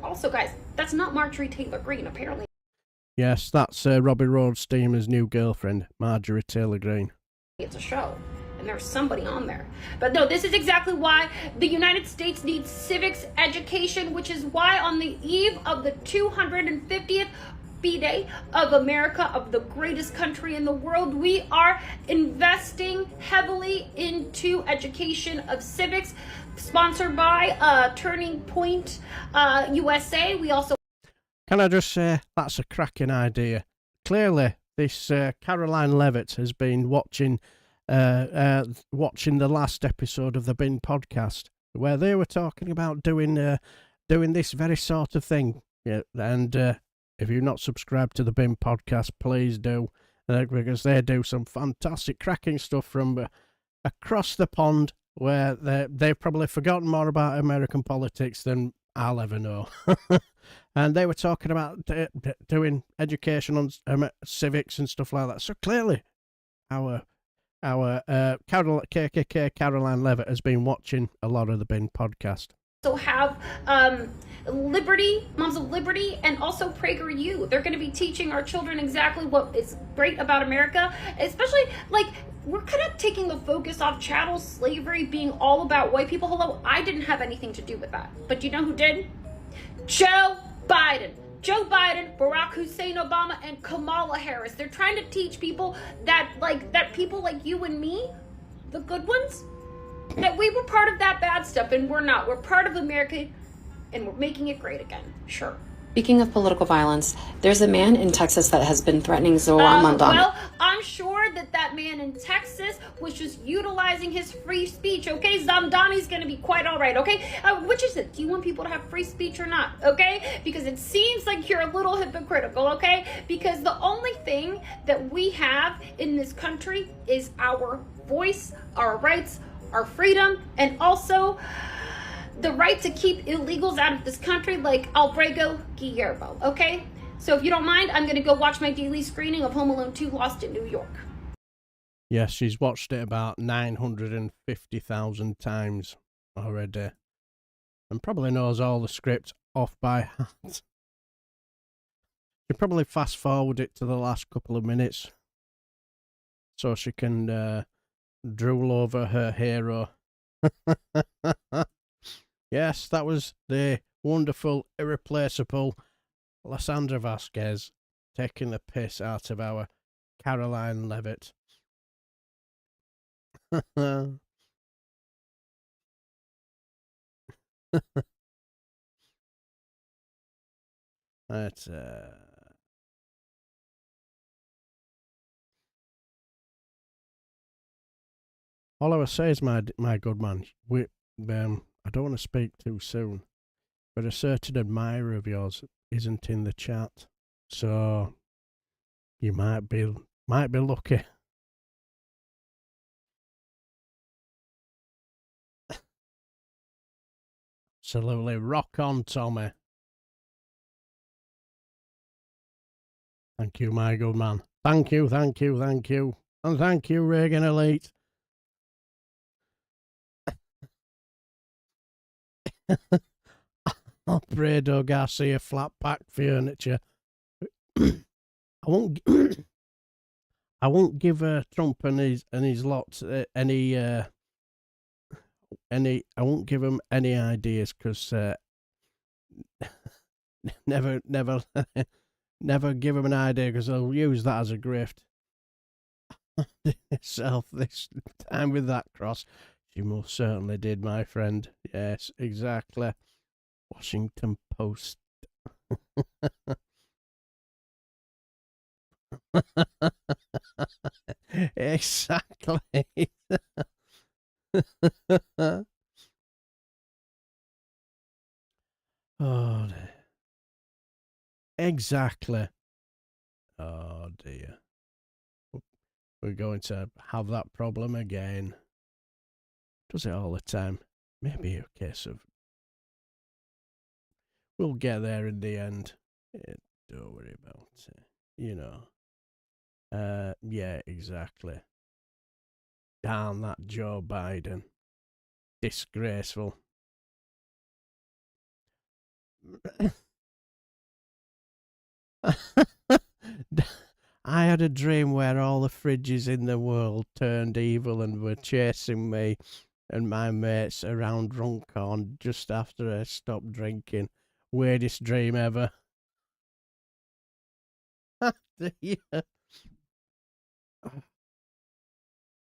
also, guys, that's not Marjorie Taylor Greene, apparently. Yes, that's Robbie Rothstein's new girlfriend, Marjorie Taylor Greene. It's a show, and there's somebody on there. But no, this is exactly why the United States needs civics education, which is why on the eve of the 250th B-Day of America, of the greatest country in the world, we are investing heavily into education of civics, sponsored by Turning Point USA. We also... Can I just say, that's a cracking idea. Clearly, this Caroline Levitt has been watching the last episode of the Bin podcast, where they were talking about doing this very sort of thing. Yeah, and if you're not subscribed to the Bin podcast, please do, because they do some fantastic cracking stuff from across the pond where they've probably forgotten more about American politics than I'll ever know. And they were talking about doing education on civics and stuff like that. So clearly, our KKK Caroline Levitt has been watching a lot of the Bin podcast. So have Liberty, Moms of Liberty, and also PragerU. They're going to be teaching our children exactly what is great about America, especially like we're kind of taking the focus off chattel slavery being all about white people. Hello, I didn't have anything to do with that. But you know who did? Joe Biden. Joe Biden, Barack Hussein Obama, and Kamala Harris. They're trying to teach people that people like you and me, the good ones, that we were part of that bad stuff, and we're not. We're part of America, and we're making it great again. Sure. Speaking of political violence, there's a man in Texas that has been threatening Zoran Mondani. Well, I'm sure that man in Texas was just utilizing his free speech, okay? Zamdani's gonna be quite all right, okay? Which is it? Do you want people to have free speech or not, okay? Because it seems like you're a little hypocritical, okay? Because the only thing that we have in this country is our voice, our rights, our freedom, and also the right to keep illegals out of this country like Albrego Guillermo, okay? So if you don't mind, I'm going to go watch my daily screening of Home Alone 2 Lost in New York. Yes, she's watched it about 950,000 times already. And probably knows all the script off by heart. She probably fast forward it to the last couple of minutes so she can drool over her hero. Yes, that was the wonderful, irreplaceable Lysandra Vasquez taking the piss out of our Caroline Levitt. That's all I would say is, my good man, I don't want to speak too soon, but a certain admirer of yours isn't in the chat, so you might be lucky. Absolutely rock on, Tommy. Thank you, my good man. Thank you. And thank you, Reagan Elite. Alfredo Garcia flat pack furniture. I won't give Trump and his lot any. I won't give him any ideas because never give him an idea because they'll use that as a grift. Self this time with that cross. You most certainly did, my friend. Yes, exactly. Washington Post. Exactly. Oh, dear. Exactly. Oh, dear. We're going to have that problem again. Does it all the time. Maybe a case of we'll get there in the end. Don't worry about it. You know. Yeah, exactly. Damn that Joe Biden. Disgraceful. I had a dream where all the fridges in the world turned evil and were chasing me and my mates around Runcorn just after I stopped drinking. Weirdest dream ever. Yeah.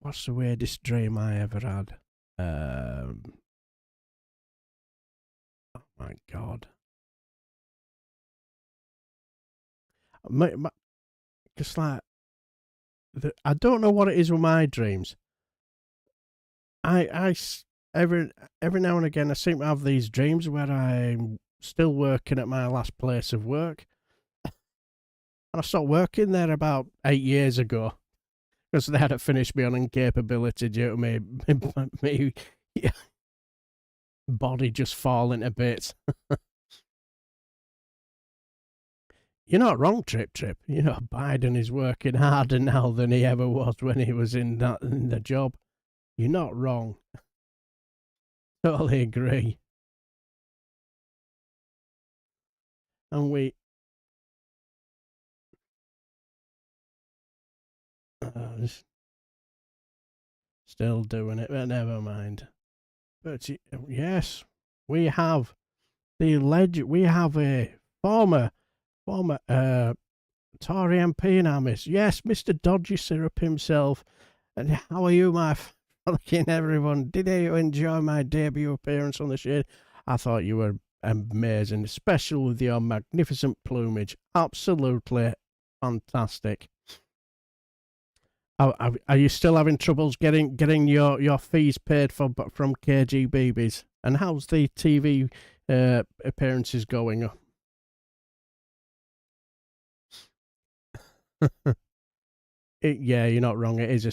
What's the weirdest dream I ever had? Oh my God. Because like, I don't know what it is with my dreams. Every now and again I seem to have these dreams where I'm still working at my last place of work. And I stopped working there about 8 years ago Because they had to finish me on incapability due to me body just falling to bits. You're not wrong, Trip. You know, Biden is working harder now than he ever was when he was in the job. You're not wrong. Totally agree. And we... still doing it, but never mind. But yes, we have the legend. We have a former Tory MP in our midst. Yes, Mr. Dodgy Syrup himself. And how are you, my fucking everyone? Did you enjoy my debut appearance on the Shade? I thought you were amazing, especially with your magnificent plumage. Absolutely fantastic. Are you still having troubles getting your fees paid for from KGBBs? And how's the TV appearances going? Yeah, you're not wrong. It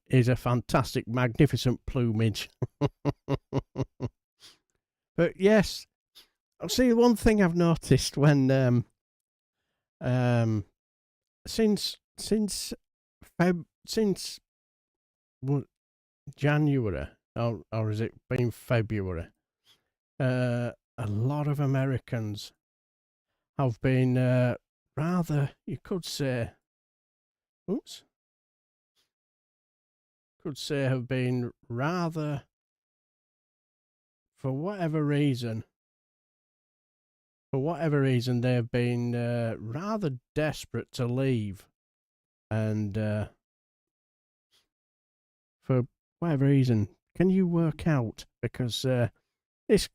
is a fantastic, magnificent plumage. But yes, see, one thing I've noticed when since January, or has it been February? A lot of Americans have been rather, you could say, have been rather, for whatever reason, they've been rather desperate to leave. And for whatever reason, can you work out? Because this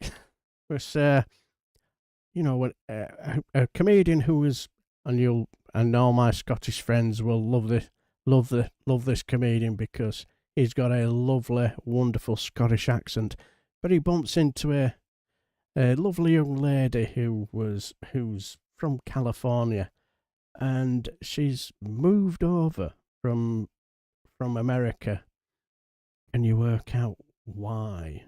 was, you know, a comedian who was, and all my Scottish friends will love this comedian because he's got a lovely, wonderful Scottish accent. But he bumps into a lovely young lady who's from California, and she's moved over from America. Can you work out why?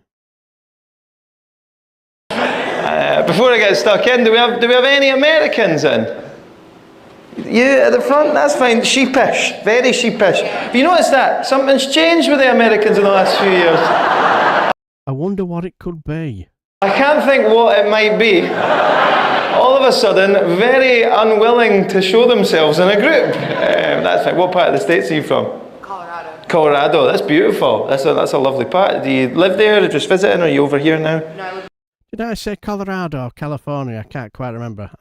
Before I get stuck in, do we have any Americans in? You at the front, that's fine. Sheepish, very sheepish. Have you noticed that? Something's changed with the Americans in the last few years. I wonder what it could be. I can't think what it might be. All of a sudden, very unwilling to show themselves in a group. That's fine. What part of the States are you from? Colorado, that's beautiful. That's a lovely part. Do you live there or just visiting, or are you over here now? No, Did I say Colorado or California? I can't quite remember.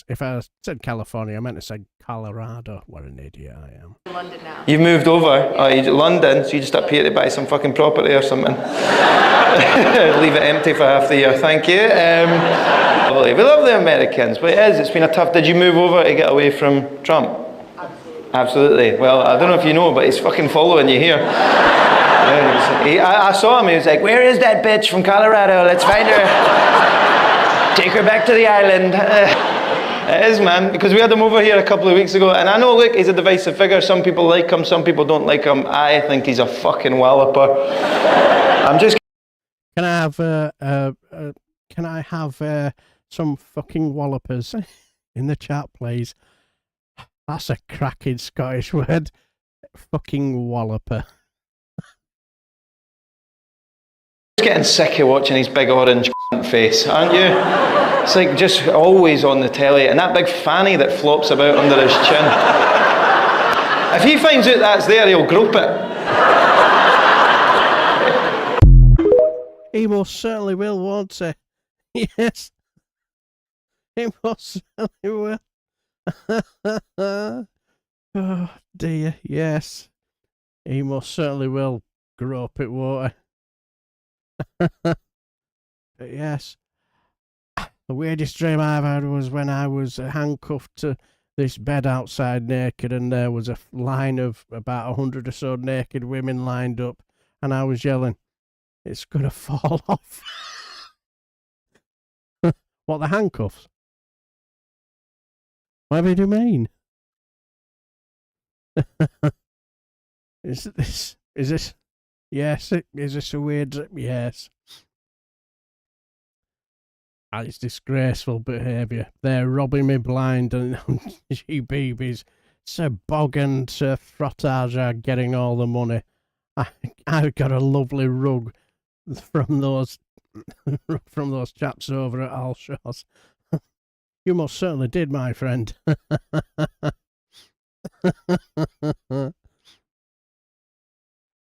If I said California, I meant to say Colorado. What an idiot I am. in London now. You've moved over. Oh, you're London, so you just up here to buy some fucking property or something. Leave it empty for half the year, thank you. We love the Americans, but it's been a tough... Did you move over to get away from Trump? Absolutely. Well, I don't know if you know, but he's fucking following you here. I saw him, he was like, where is that bitch from Colorado? Let's find her. Take her back to the island. It is, man, because we had him over here a couple of weeks ago, and I know, look, he's a divisive figure. Some people like him, some people don't like him. I think he's a fucking walloper. I'm just... Can I have some fucking wallopers in the chat, please? That's a cracking Scottish word. Fucking walloper. Getting sick of watching his big orange face, aren't you? It's like just always on the telly, and that big fanny that flops about under his chin. If he finds out that's there, he'll grope it. He most certainly will, won't he? Yes. He most certainly will. Oh dear, yes. He most certainly will grope it, won't he? But yes, the weirdest dream I've had was when I was handcuffed to this bed outside naked, and there was a line of about 100 or so naked women lined up, and I was yelling, "It's gonna fall off." What, the handcuffs? What do you mean? Is this? Yes, is this a weird drip? Yes. It's disgraceful behaviour. They're robbing me blind, and GBB's Sir Bog and Sir Frottage are getting all the money. I've got a lovely rug from those chaps over at Alshaw's. You most certainly did, my friend.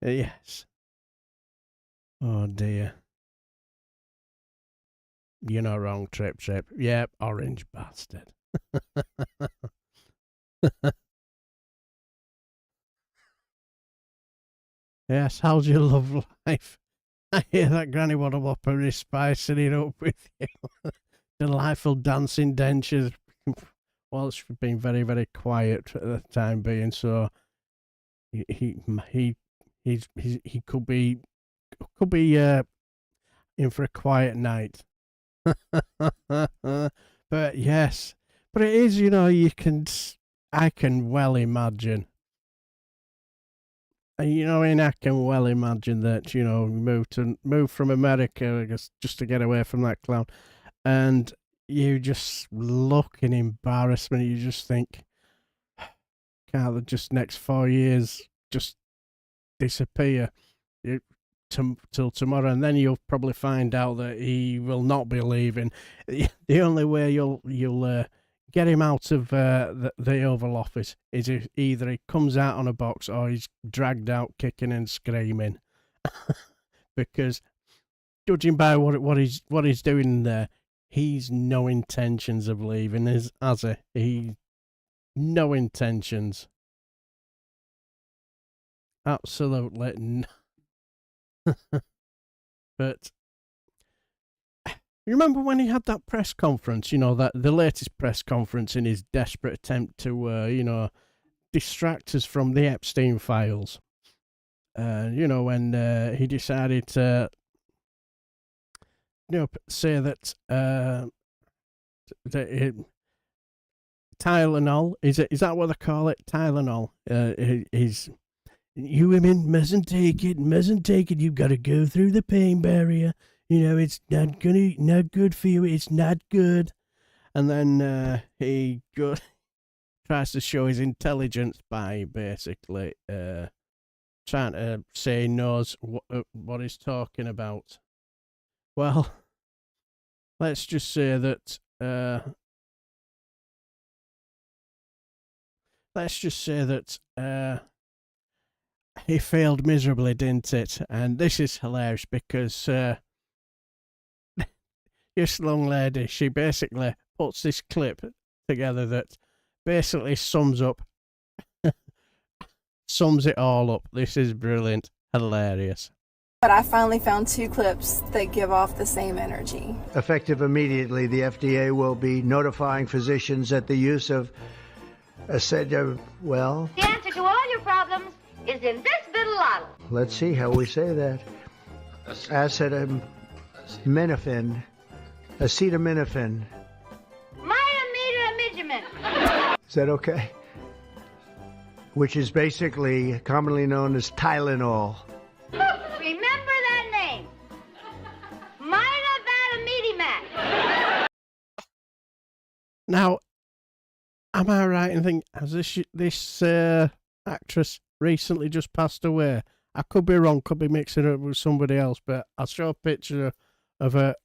Yes. Oh dear. You're not wrong, Trip. Yep, orange bastard. Yes, how's your love life? I hear that Granny Waddle-Whopper is spicing it up with you. Delightful dancing dentures. Well, it's been very, very quiet at the time being, so he could be in for a quiet night. But yes, but it is, I can well imagine. I can well imagine that, move from America, I guess, just to get away from that clown, and you just look in embarrassment. You just think, can't the just next 4 years just disappear till tomorrow, and then you'll probably find out that he will not be leaving. The only way you'll get him out of the Oval Office is if either he comes out on a box or he's dragged out kicking and screaming. Because judging by what he's doing there, he's no intentions of leaving, has he? He no intentions. Absolutely no. But you remember when he had that press conference, that the latest press conference in his desperate attempt to, distract us from the Epstein files. When he decided to, say that Tylenol, is that what they call it? Tylenol. You women mustn't take it. You've got to go through the pain barrier. It's not good for you. It's not good. And then he tries to show his intelligence by basically trying to say he knows what he's talking about. Well, let's just say that he failed miserably, didn't it? And this is hilarious because this young lady, she basically puts this clip together that basically sums it all up. This is brilliant, hilarious. But I finally found 2 clips that give off the same energy. Effective immediately, the FDA will be notifying physicians that the use of The answer to all your problems is in this little bottle. Let's see how we say that. Acetaminophen. Myometamidgemin. Is that okay? Which is basically commonly known as Tylenol. Remember that name. Myometamidgemin. Now, am I right in thinking, has this actress recently just passed away? I could be wrong, could be mixing it up with somebody else, but I'll show a picture of a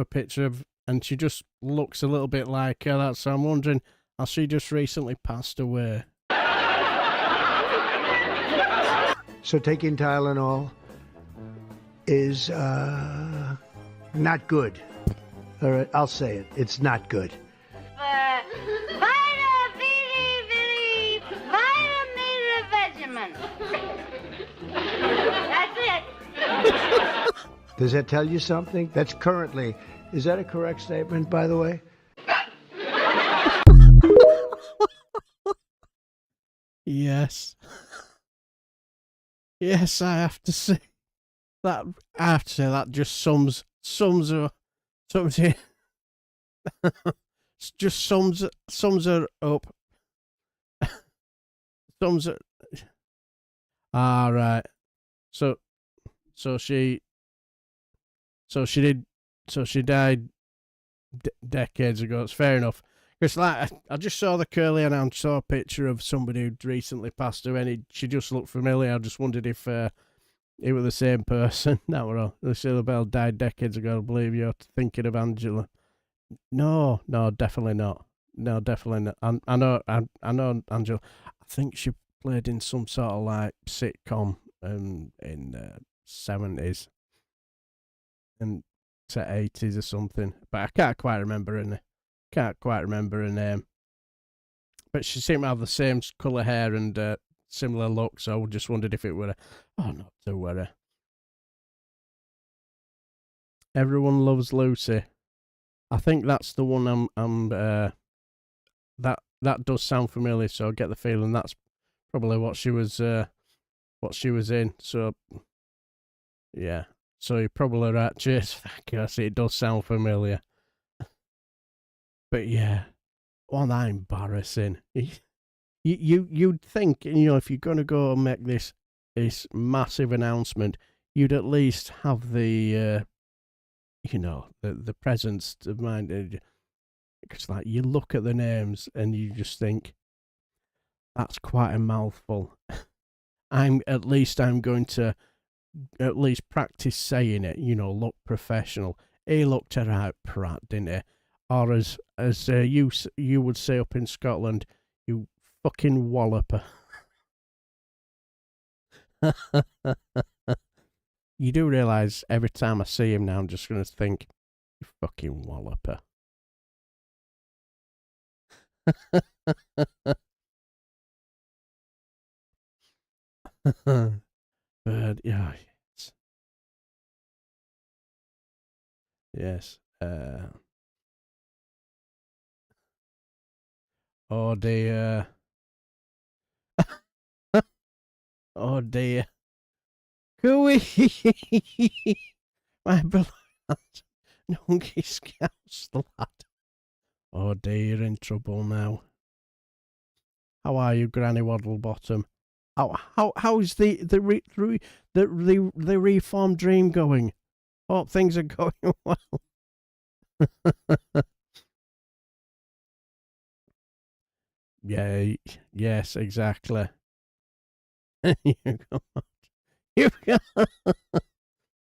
picture of, and she just looks a little bit like her. So I'm wondering, has she just recently passed away? So taking Tylenol is not good. All right, I'll say it. It's not good. That's it. Does that tell you something? That's currently. Is that a correct statement, by the way? Yes. Yes, I have to say that. I have to say that just sums her just sums her up. Ah, right. So she died decades ago. It's fair enough. Because like I just saw the curly hair and saw a picture of somebody who'd recently passed away, and she just looked familiar. I just wondered if it was the same person. That were all. Lucille Bell died decades ago. I believe you're thinking of Angela. No, definitely not. No, definitely not. I know Angela. I think she played in some sort of like sitcom in the 70s and to 80s or something. But I can't quite remember her name. But she seemed to have the same colour hair and similar look, so I just wondered if it were not to worry. Everyone Loves Lucy. I think that's the one that does sound familiar, so I get the feeling that's probably what she was in. So yeah. So you're probably right, cheers for that, because it does sound familiar. But yeah. Oh, that embarrassing. You'd think, if you're gonna go and make this massive announcement, you'd at least have the the presence of mind. Because like you look at the names and you just think that's quite a mouthful. I'm going to at least practice saying it. Look professional. He looked a right prat, didn't he? Or as you would say up in Scotland, you fucking walloper. You do realise every time I see him now, I'm just going to think, you fucking walloper. But yeah, yes. Oh dear. Oh dear. Cooey. My beloved Nunky Scouts lad. Oh dear, in trouble now. How are you, Granny Waddlebottom? How's the reform dream going? Hope things are going well. Yeah, yes, exactly. You got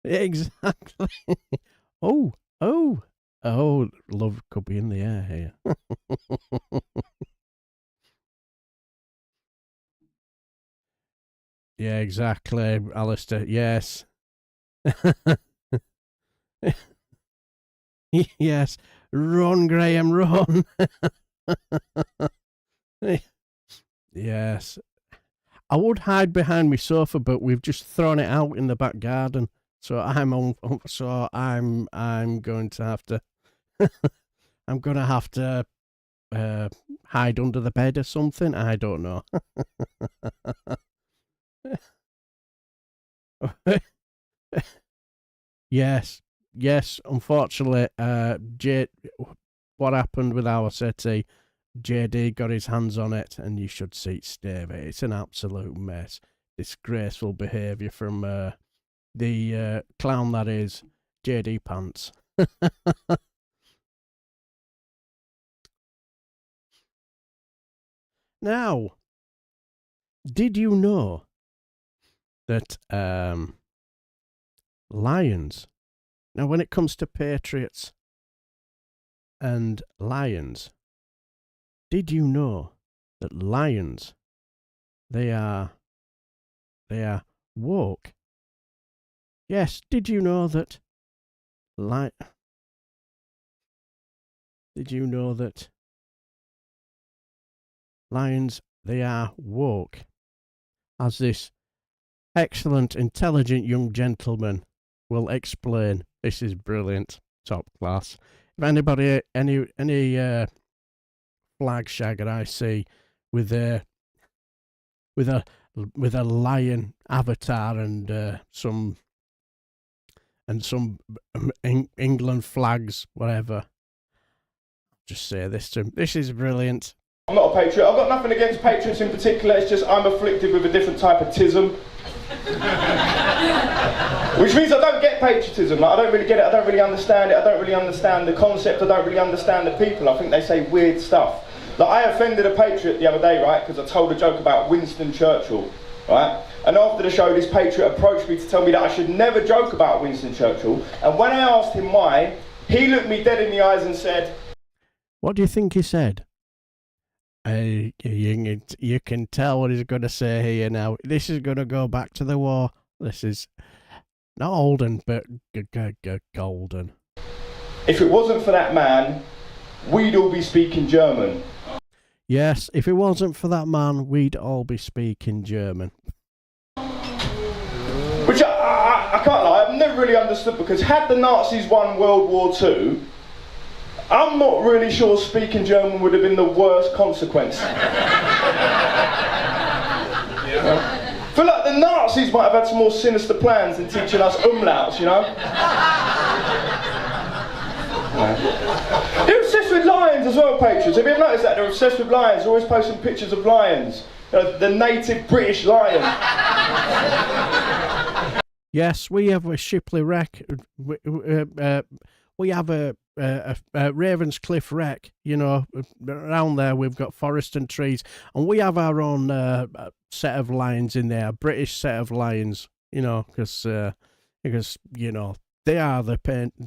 exactly. Oh, love could be in the air here. Yeah, exactly, Alistair. Yes. Yes. Run, Graham, run. Yes. I would hide behind my sofa, but we've just thrown it out in the back garden. So I'm going to have to I'm gonna have to hide under the bed or something. I don't know. Yes. Unfortunately, what happened with our settee? JD got his hands on it, and you should see it, Steve. It's an absolute mess. Disgraceful behaviour from the clown that is JD Pants. Now, did you know that lions? Now, when it comes to patriots and lions, did you know that lions, they are woke? Yes, did you know that lions, they are woke? As this excellent, intelligent young gentleman will explain. This is brilliant, top class. If anybody, any flag shagger I see with a lion avatar and some England flags, whatever, just say this to him. This is brilliant. I'm not a patriot. I've got nothing against patriots in particular. It's just I'm afflicted with a different type of tism. Which means I don't get patriotism. Like, I don't really get it. I don't really understand it. I don't really understand the concept. I don't really understand the people. I think they say weird stuff. Like, I offended a patriot the other day, right? Because I told a joke about Winston Churchill, right? And after the show, this patriot approached me to tell me that I should never joke about Winston Churchill. And when I asked him why, he looked me dead in the eyes and said... What do you think he said? You can tell what he's going to say here now. This is going to go back to the war. This is not olden, but golden. If it wasn't for that man, we'd all be speaking German. Yes, if it wasn't for that man, we'd all be speaking German. Which I can't lie, I've never really understood, because had the Nazis won World War II, I'm not really sure speaking German would have been the worst consequence. I feel like the Nazis might have had some more sinister plans than teaching us umlauts, you know? They're obsessed with lions as well, patrons. Have you ever noticed that? They're obsessed with lions. They're always posting pictures of lions. The native British lion. Yes, we have a Shipley wreck. We have a Ravenscliff wreck, you know, around there we've got forest and trees, and we have our own set of lions in there, a British set of lions, you know, because you know, they are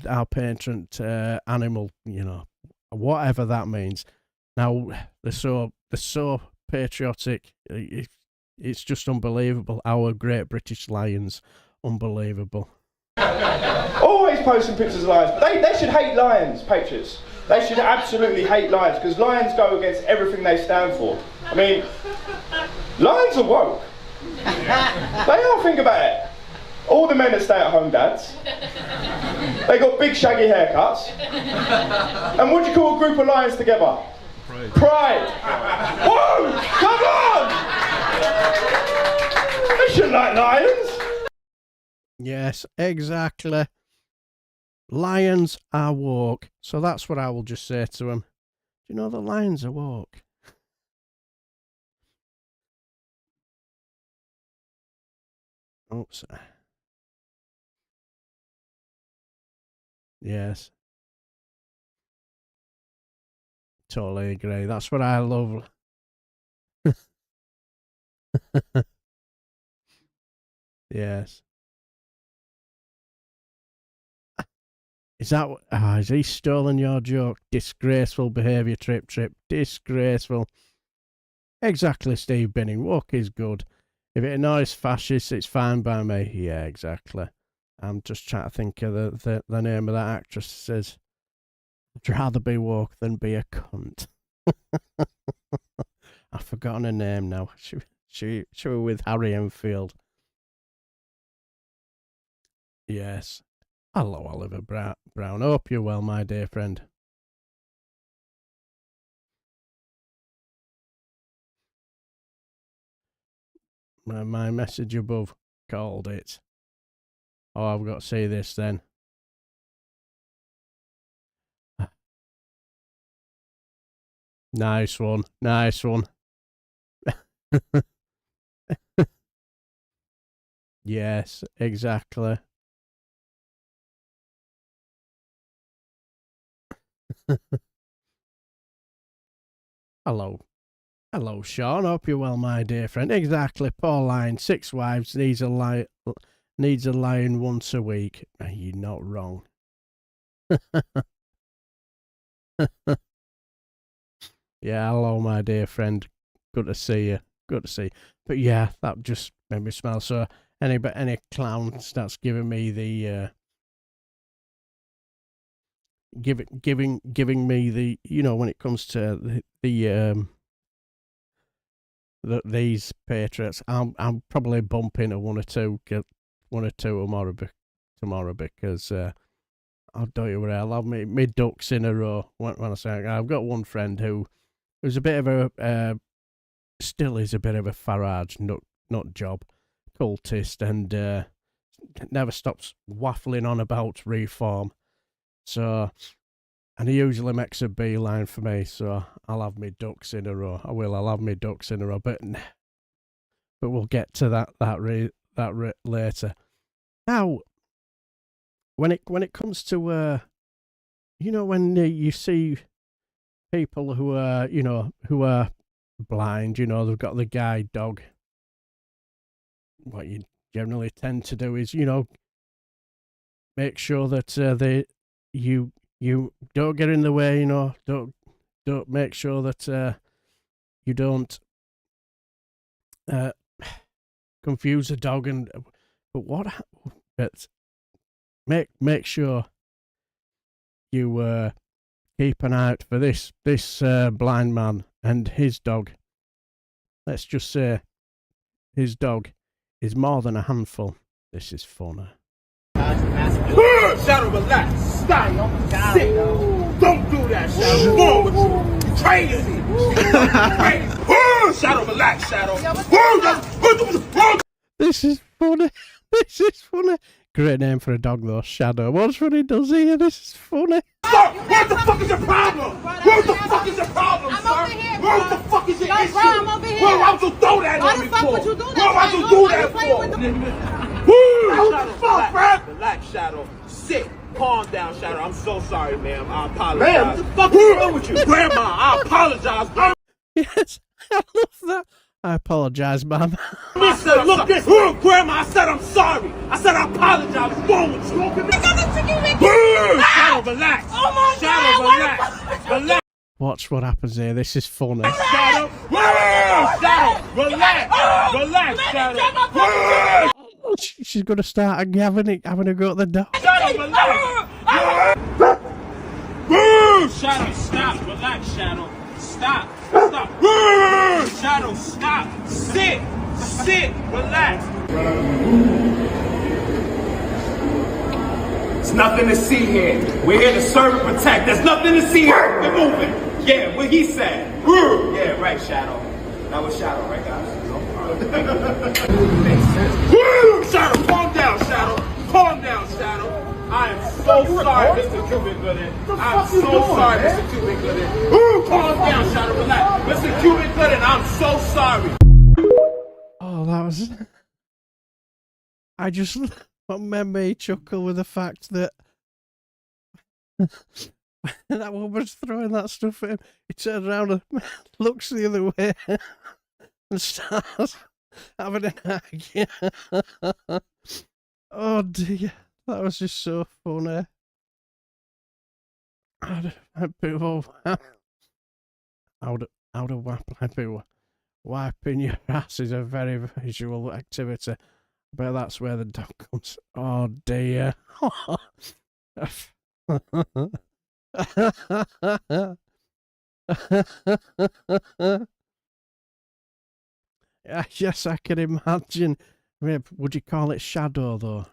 our patront animal, you know, whatever that means. Now they're so patriotic, it's just unbelievable. Our great British lions, unbelievable. Always posting pictures of lions, but they should hate lions, patriots. They should absolutely hate lions, because lions go against everything they stand for. I mean, lions are woke. They are, think about it. All the men are stay-at-home dads. They got big shaggy haircuts. And what do you call a group of lions together? Pride. Whoa! Come on! They shouldn't like lions. Yes, exactly. Lions are woke. So that's what I will just say to them. Do you know the lions are woke? Oops. Yes. Totally agree. That's what I love. Yes. Is that... has he stolen your joke? Disgraceful behaviour, Trip. Disgraceful. Exactly, Steve Binning. Woke is good. If it annoys fascists, it's fine by me. Yeah, exactly. I'm just trying to think of the name of that actress. Says, I'd rather be woke than be a cunt. I've forgotten her name now. She was with Harry Enfield. Yes. Hello, Oliver Brown. Hope you're well, my dear friend. My message above called it. Oh, I've got to say this then. Nice one. Nice one. Yes, exactly. Hello. Hello, Sean. Hope you're well, my dear friend. Exactly. Poor lion. 6 wives. Needs a lion once a week. You're not wrong. Yeah, hello, my dear friend. Good to see you. Good to see you. But yeah, that just made me smile. So any clown starts giving me the giving me the, you know, when it comes to these patriots, I'm probably bumping a one or two tomorrow because I'll do you what I'll have me ducks in a row when I say I've got one friend who's a bit of a still is a bit of a Farage nut job cultist and never stops waffling on about reform. So And he usually makes a beeline for me, so I'll have my ducks in a row. I'll have my ducks in a row, but we'll get to that later. Now, when it comes to when you see people who are blind, they've got the guide dog. What you generally tend to do is, make sure that you don't get in the way, don't make sure that you don't confuse a dog, but make sure you keep an eye out for this blind man and his dog. Let's just say his dog is more than a handful. This is funny. Shadow, relax. Stop. Sick. Don't do that, Shadow. What's wrong with you? You crazy. Shadow, relax, Shadow. This is funny. This is funny. Great name for a dog, though, Shadow. What's funny does here? This is funny. Sir, what the fuck is your problem? What the fuck is your problem, sir? I'm over here, bro. What the fuck is your issue? Bro, I'm over here. Why would you throw that Why at the me fuck for? would you do that? Why would you do that for? What the fuck, man? Relax, Shadow. Sick. Calm down, Shadow. I'm so sorry, ma'am. I apologize. Man, what the fuck is wrong with you? Grandma, I apologize, bro. Yes, I love that. I apologise, ma'am. I said, look this. Grandma, I said I'm sorry. I said I apologize. What's wrong with you? Shadow, relax. Oh my Shadow, God, relax. Relax. Watch what happens here. This is funny. Shadow, Shadow, relax. Relax, Shadow. She's going to start having a go at the dog. Shadow, relax. Shadow, stop. Relax, Shadow. Stop. Stop. Shadow, stop. Sit. Sit. Relax. There's nothing to see here. We're here to serve and protect. There's nothing to see here. We're moving. Yeah, what he said. Yeah, right, Shadow. That was Shadow, right, guys? Shadow, calm down, Shadow. Calm down, Shadow. I am so sorry, Mr. Cuban Goodin. I'm so sorry, Mr. Cuban Goodin. Calm down, Shadow. Relax. Mr. Cuban Goodin, I'm so sorry. Oh, that was... I just made me chuckle with the fact that that woman's throwing that stuff at him. He turns around and looks the other way and starts having an argument. Oh dear, that was just so funny. Wiping your ass is a very visual activity. But that's where the dog comes. Oh dear. Yes, I can imagine. Would you call it Shadow though?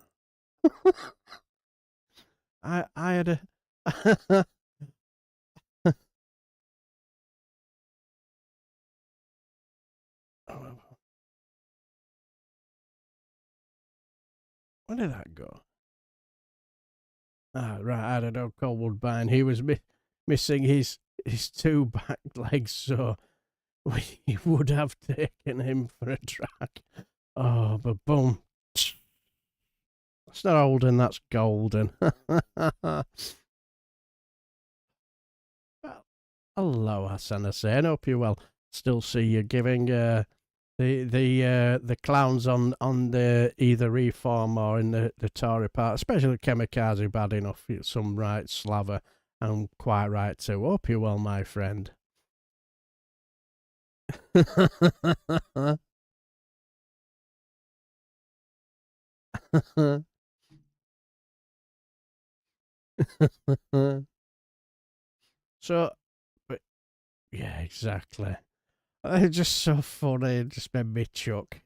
I had a where did that go? Ah, right, I had a dog called Woodbine. He was missing his two back legs, so we would have taken him for a drag. Oh, but boom. That's not Holden, that's Golden. Well, hello, Hassan Hussein. Hope you're well. Still see you giving the clowns on the either Reform or in the Tory part, especially Kamikaze, bad enough. Some right slaver, and quite right too. Hope you're well, my friend. So, but yeah, exactly. It's just so funny. It just made me chuck.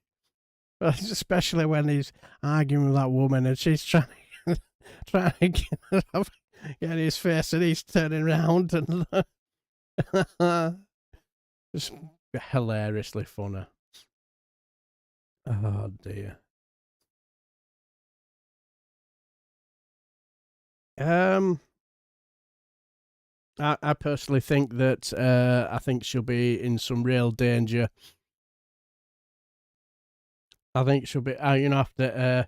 Especially when he's arguing with that woman and she's trying to get in his face and he's turning around and just hilariously funny. Oh dear. I personally think that I think she'll be in some real danger. I think she'll be, after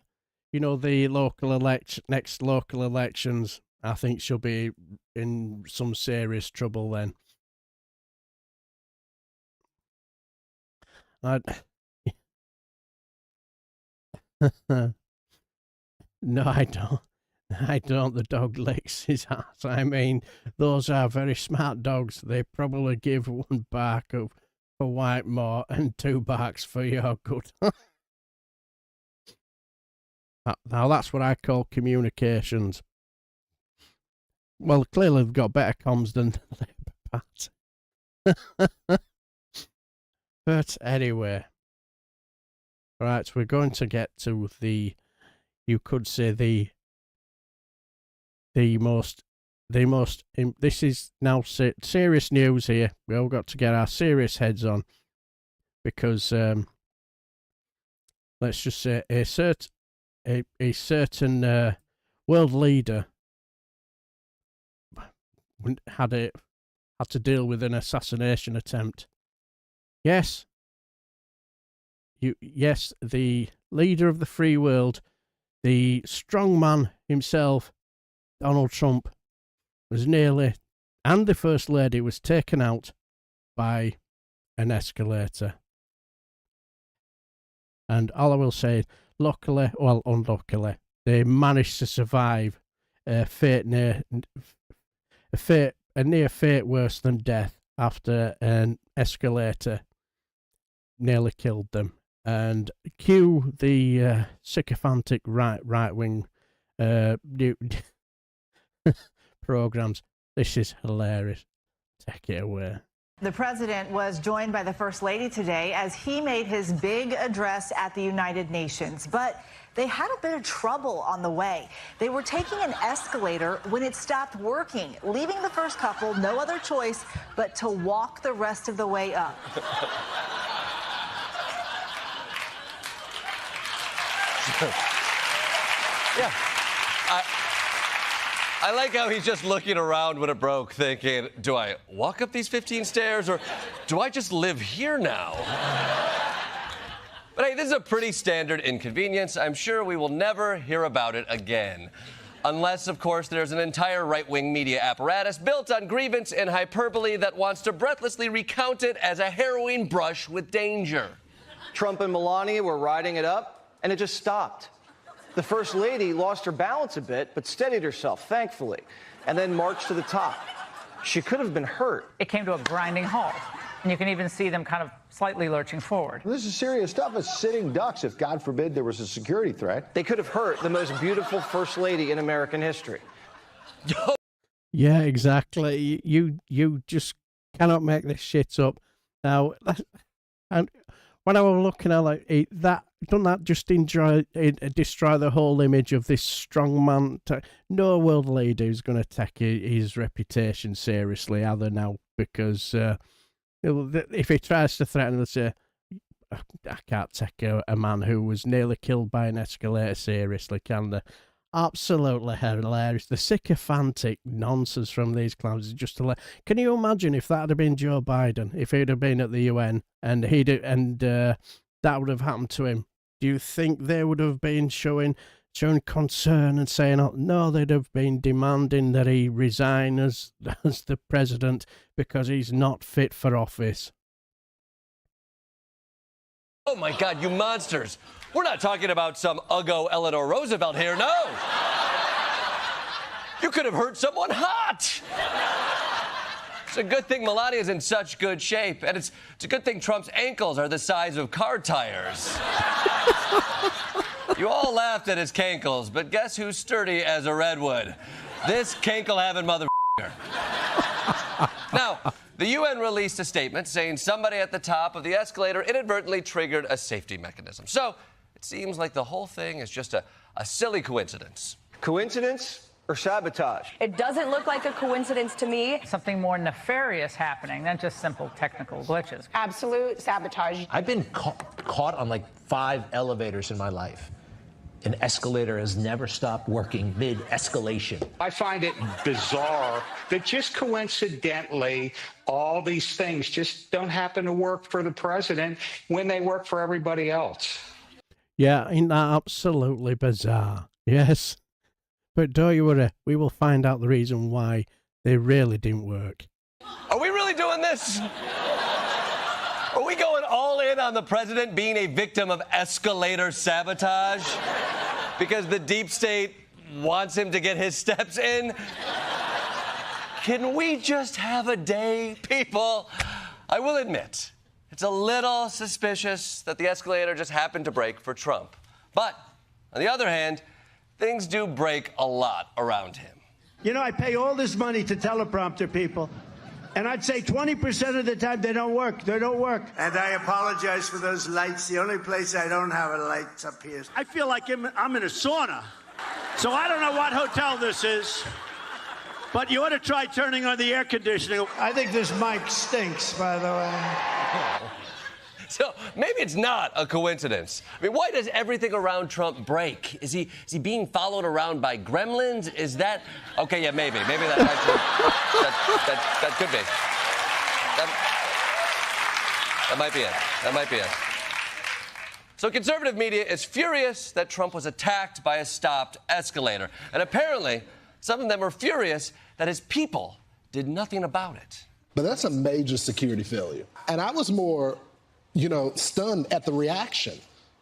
the next local elections. I think she'll be in some serious trouble then. No, I don't. I don't. The dog licks his ass. I mean, those are very smart dogs. They probably give 1 bark for Whitemore and 2 barks for your good. Now that's what I call communications. Well, clearly they've got better comms than the Labour Party. But anyway, right, we're going to get to you could say this is now serious news here. We all got to get our serious heads on, because let's just say a certain world leader had to deal with an assassination attempt. Yes, the leader of the free world, the strongman himself, Donald Trump, was and the First Lady was taken out by an escalator. And all I will say, unluckily, they managed to survive a near fate worse than death after an escalator nearly killed them. And cue the sycophantic right-wing programs. This is hilarious. Take it away. The president was joined by the First Lady today as he made his big address at the United Nations. But they had a bit of trouble on the way. They were taking an escalator when it stopped working, leaving the first couple no other choice but to walk the rest of the way up. Yeah. I like how he's just looking around when it broke, thinking, do I walk up these 15 stairs, or do I just live here now? But hey, this is a pretty standard inconvenience. I'm sure we will never hear about it again. Unless, of course, there's an entire right-wing media apparatus built on grievance and hyperbole that wants to breathlessly recount it as a harrowing brush with danger. Trump and Melania were riding it up, and it just stopped. The First Lady lost her balance a bit, but steadied herself, thankfully, and then marched to the top. She could have been hurt. It came to a grinding halt, and you can even see them kind of slightly lurching forward. This is serious stuff. It's sitting ducks if, God forbid, there was a security threat. They could have hurt the most beautiful First Lady in American history. Yeah, exactly. You just cannot make this shit up. Now, and when I was looking at doesn't that just destroy the whole image of this strong man? No world leader is going to take his reputation seriously, either now, because if he tries to threaten, they'll say, I can't take a man who was nearly killed by an escalator seriously, can they? Absolutely hilarious. The sycophantic nonsense from these clowns is just hilarious. Can you imagine if that had been Joe Biden, if he'd have been at the UN and that would have happened to him? Do you think they would have been showing concern and saying, oh, no, they'd have been demanding that he resign as the president because he's not fit for office? Oh my God, you monsters. We're not talking about some Uggo Eleanor Roosevelt here, no. You could have hurt someone hot. It's a good thing Melania's in such good shape, and it's a good thing Trump's ankles are the size of car tires. You all laughed at his cankles, but guess who's sturdy as a redwood? This cankle-having motherfucker. Now, the UN released a statement saying somebody at the top of the escalator inadvertently triggered a safety mechanism. So it seems like the whole thing is just a silly coincidence. Coincidence or sabotage? It doesn't look like a coincidence to me. Something more nefarious happening than just simple technical glitches. Absolute sabotage. I've been caught on like 5 elevators in my life. An escalator has never stopped working mid-escalation. I find it bizarre that just coincidentally, all these things just don't happen to work for the president when they work for everybody else. Yeah, ain't that absolutely bizarre? Yes. But don't you worry, we will find out the reason why they really didn't work. Are we really doing this? Are we going all in on the president being a victim of escalator sabotage? Because the deep state wants him to get his steps in? Can we just have a day, people? I will admit, it's a little suspicious that the escalator just happened to break for Trump. But, on the other hand, things do break a lot around him. You know, I pay all this money to teleprompter people, and I'd say 20% of the time they don't work. They don't work. And I apologize for those lights. The only place I don't have a light's up here. I feel like I'm in a sauna. So I don't know what hotel this is, but you ought to try turning on the air conditioning. I think this mic stinks, by the way. So maybe it's not a coincidence. I mean, why does everything around Trump break? Is he being followed around by gremlins? Is that okay? Yeah, maybe that actually that could be. That might be it. That might be it. So conservative media is furious that Trump was attacked by a stopped escalator, and apparently some of them are furious that his people did nothing about it. But that's a major security failure, and I was more, stunned at the reaction.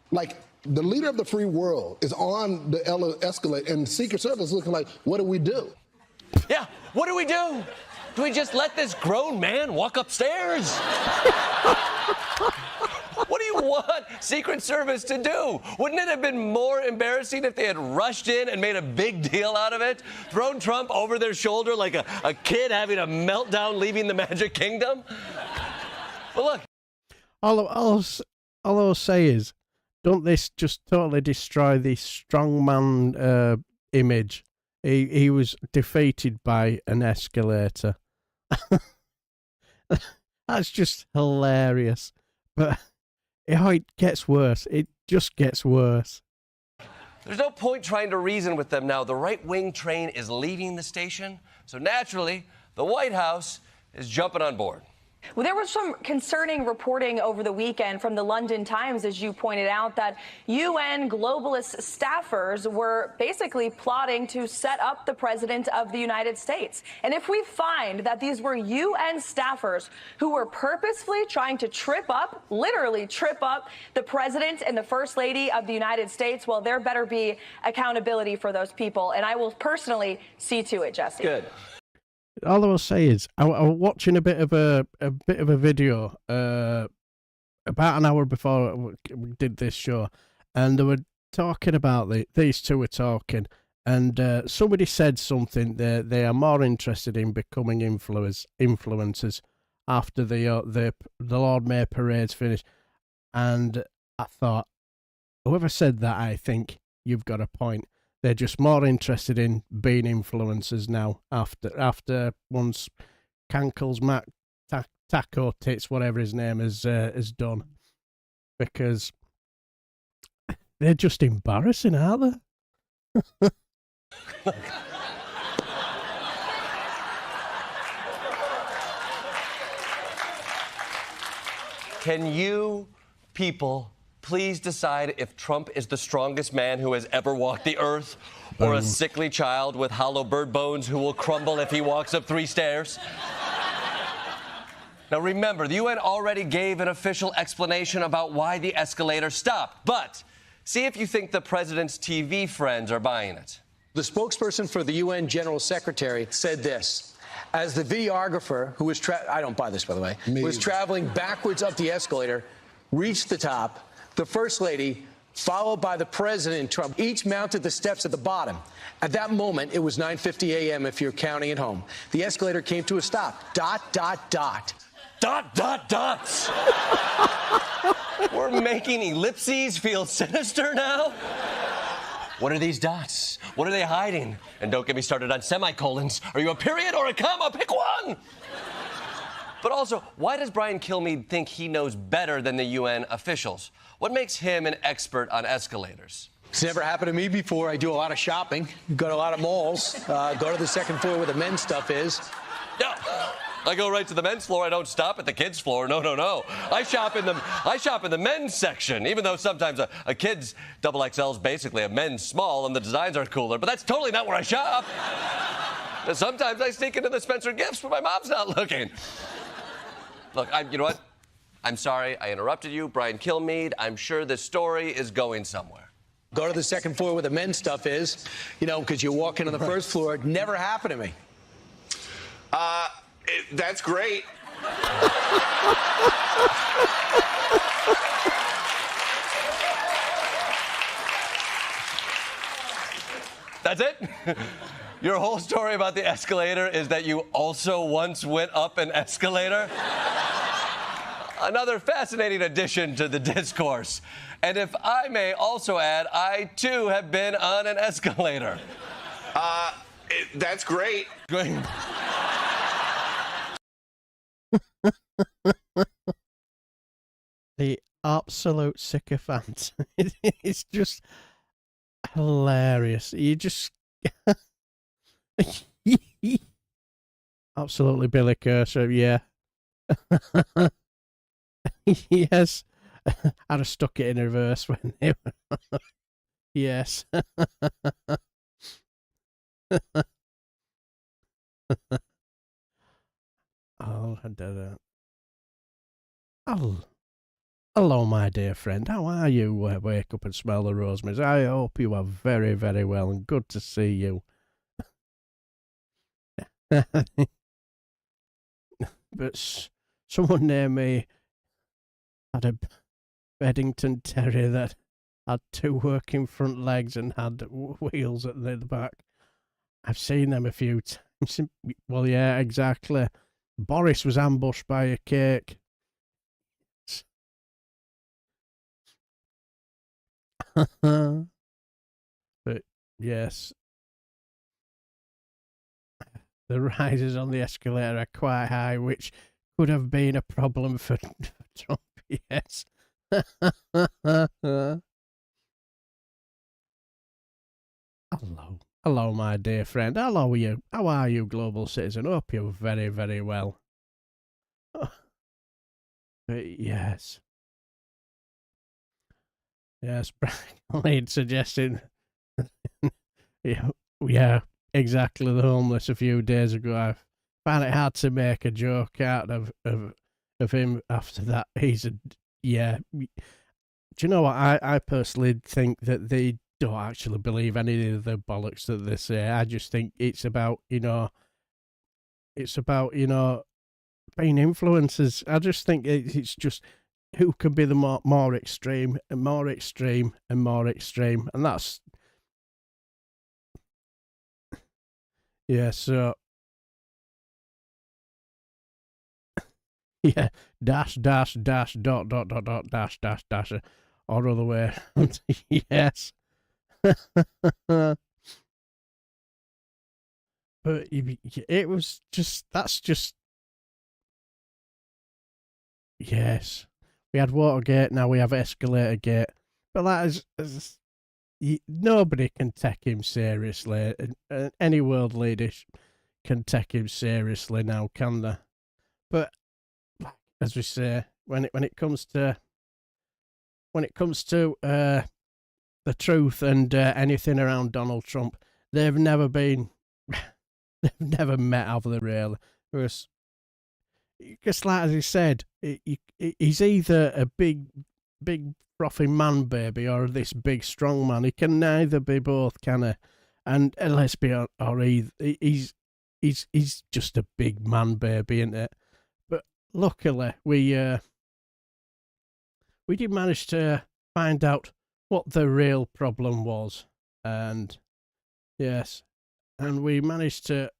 Like, the leader of the free world is on the escalator, and the Secret Service looking like, what do we do? Yeah, what do we do? Do we just let this grown man walk upstairs? What do you want Secret Service to do? Wouldn't it have been more embarrassing if they had rushed in and made a big deal out of it? Thrown Trump over their shoulder like a kid having a meltdown leaving the Magic Kingdom? But look. All I'll say is, don't this just totally destroy the strongman image? He was defeated by an escalator. That's just hilarious. But it gets worse. It just gets worse. There's no point trying to reason with them now. The right-wing train is leaving the station, so naturally, the White House is jumping on board. Well, there was some concerning reporting over the weekend from the London Times, as you pointed out, that UN globalist staffers were basically plotting to set up the president of the United States. And if we find that these were UN staffers who were purposefully trying to literally trip up the president and the first lady of the United States, well, there better be accountability for those people. And I will personally see to it, Jesse. Good. All I will say is, I was watching a bit of a video about an hour before we did this show, and they were talking about these two were talking, and somebody said something that they are more interested in becoming influencers after the Lord Mayor parade's finished, and I thought, whoever said that, I think you've got a point. They're just more interested in being influencers now after once Cankles, Mac, Taco Tits, whatever his name is done. Because they're just embarrassing, aren't they? Can you people please decide if Trump is the strongest man who has ever walked the earth, or a sickly child with hollow bird bones who will crumble if he walks up 3 stairs? Now remember, the UN already gave an official explanation about why the escalator stopped, but see if you think the president's TV friends are buying it. The spokesperson for the UN General Secretary said this: as the videographer, who was I don't buy this, by the way, was traveling backwards up the escalator, reached the top, the First Lady, followed by the President and Trump, each mounted the steps at the bottom. At that moment, it was 9:50 a.m. if you're counting at home. The escalator came to a stop. ... Dots. We're making ellipses feel sinister now? What are these dots? What are they hiding? And don't get me started on semicolons. Are you a period or a comma? Pick one! But also, why does Brian Kilmeade think he knows better than the UN officials? What makes him an expert on escalators? It's never happened to me before. I do a lot of shopping, go to a lot of malls, go to the second floor where the men's stuff is. Yeah. I go right to the men's floor. I don't stop at the kids' floor. No, no, no. I shop in the men's section, even though sometimes a kid's XXL is basically a men's small and the designs are cooler. But that's totally not where I shop. Sometimes I sneak into the Spencer Gifts when my mom's not looking. Look, you know what? I'm sorry I interrupted you, Brian Kilmeade. I'm sure this story is going somewhere. Go to the second floor where the men's stuff is, you know, because you walk into the first floor. It never happened to me. That's great. That's it? Your whole story about the escalator is that you also once went up an escalator? Another fascinating addition to the discourse. And if I may also add, I too have been on an escalator. That's great. The absolute sycophant. It's just hilarious. You just absolutely Billy Cursor, yeah. Yes. I'd have stuck it in reverse when they were. Yes. Oh, I did it. Oh, hello, my dear friend. How are you? Wake up and smell the rosemaries. I hope you are very, very well and good to see you. But someone near me had a Beddington Terrier that had two working front legs and had wheels at the back. I've seen them a few times. Well, yeah, exactly. Boris was ambushed by a cake. But yes, the rises on the escalator are quite high, which could have been a problem for Trump. Yes. Hello, my dear friend. Hello, you. How are you, global citizen? Hope you're very, very well. But yes. Yes, Brian suggesting. Yeah, exactly. The homeless a few days ago. I found it hard to make a joke out of him after that. Yeah. Do you know what? I personally think that they don't actually believe any of the bollocks that they say. I just think it's about, being influencers. I just think it's just who can be the more extreme and more extreme and more extreme. And that's, yeah, so, yeah, dash, dot, dash, or other way. Yes. But it was just, that's just, yes. We had Watergate, now we have Escalator Gate. But that is nobody can take him seriously. Any world leader can take him seriously now, can they? But as we say, when it comes to the truth and anything around Donald Trump, they've never met, have they, really? Because like as he said, he's either a big frothy man baby or this big strong man. He can neither be both, can he? And let's be honest, he's just a big man baby, isn't it? But luckily we did manage to find out what the real problem was, and yes, and we managed to.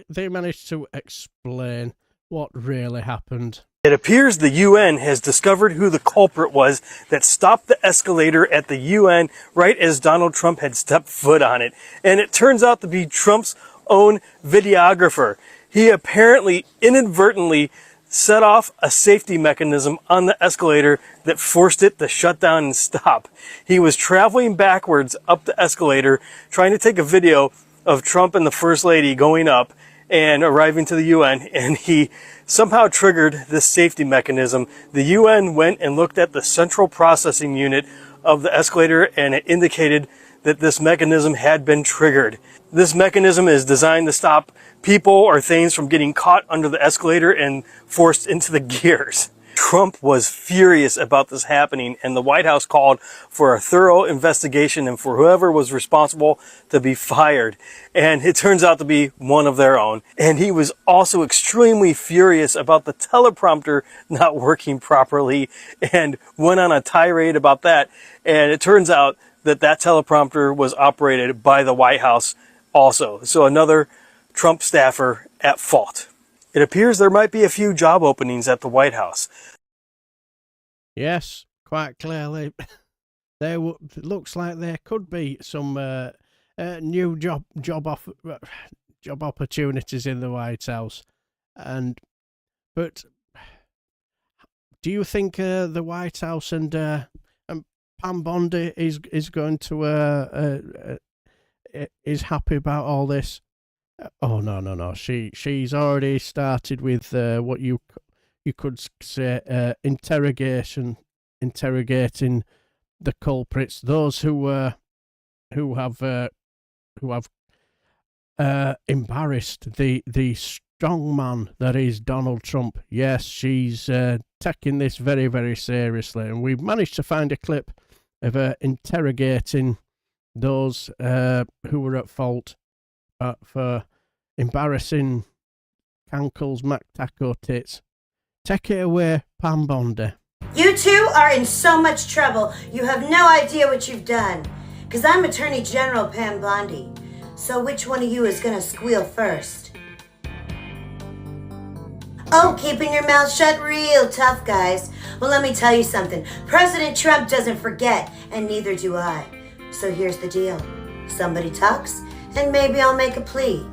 They managed to explain what really happened. It appears the UN has discovered who the culprit was that stopped the escalator at the UN right as Donald Trump had stepped foot on it. And it turns out to be Trump's own videographer. He apparently inadvertently set off a safety mechanism on the escalator that forced it to shut down and stop. He was traveling backwards up the escalator, trying to take a video of Trump and the First Lady going up and arriving to the UN, and he somehow triggered this safety mechanism. The UN went and looked at the central processing unit of the escalator, and it indicated that this mechanism had been triggered. This mechanism is designed to stop people or things from getting caught under the escalator and forced into the gears. Trump was furious about this happening, and the White House called for a thorough investigation and for whoever was responsible to be fired. And it turns out to be one of their own. And he was also extremely furious about the teleprompter not working properly and went on a tirade about that. And it turns out that that teleprompter was operated by the White House also. So another Trump staffer at fault. It appears there might be a few job openings at the White House. Yes, quite clearly. Looks like there could be some new job opportunities in the White House. But do you think the White House and Pam Bondi is going to is happy about all this? Oh no. She's already started with what you could say interrogating the culprits, those who have embarrassed the strong man that is Donald Trump. Yes, she's taking this very, very seriously, and we've managed to find a clip of her interrogating those who were at fault for embarrassing Cankles McTaco tits. Take it away, Pam Bondi. You two are in so much trouble, you have no idea what you've done. Because I'm Attorney General Pam Bondi. So which one of you is going to squeal first? Oh, keeping your mouth shut real tough, guys. Well, let me tell you something. President Trump doesn't forget, and neither do I. So here's the deal. Somebody talks, and maybe I'll make a plea.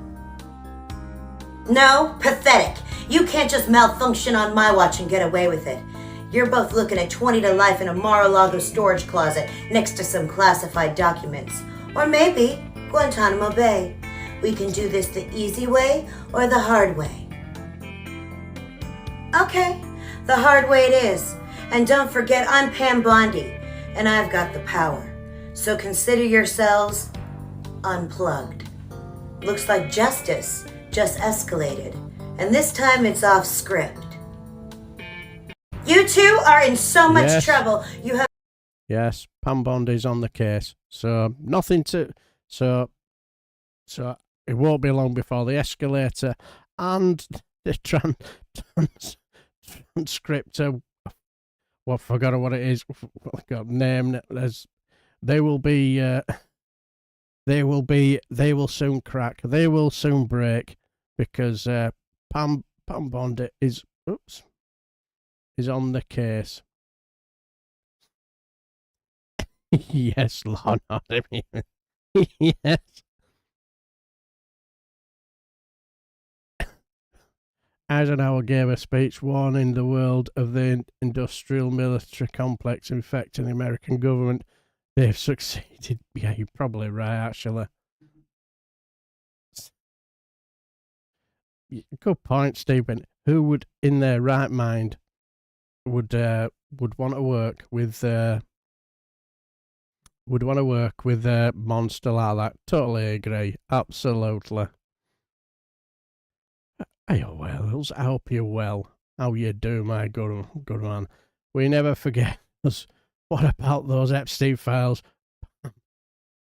No? Pathetic. You can't just malfunction on my watch and get away with it. You're both looking at 20 to life in a Mar-a-Lago storage closet next to some classified documents. Or maybe Guantanamo Bay. We can do this the easy way or the hard way. Okay, the hard way it is. And don't forget, I'm Pam Bondi, and I've got the power. So consider yourselves unplugged. Looks like justice just escalated, and this time it's off script. You two are in so much trouble. You have. Yes, Pam Bondi's on the case, so nothing to. So it won't be long before the escalator and the transcript. Well, I forgot what it is. I got named as. They will soon crack. They will soon break, because Pam Bondi is on the case. Yes, Lord, yes. Eisenhower gave a speech warning the world of the industrial military complex infecting the American government. They've succeeded. Yeah, you're probably right, actually. Good point, Stephen. Who would, in their right mind, would want to work with a monster like that? Totally agree. Absolutely. Hey, Wells, I hope you're well. How you do, my good man? We never forget us. What about those Epstein files?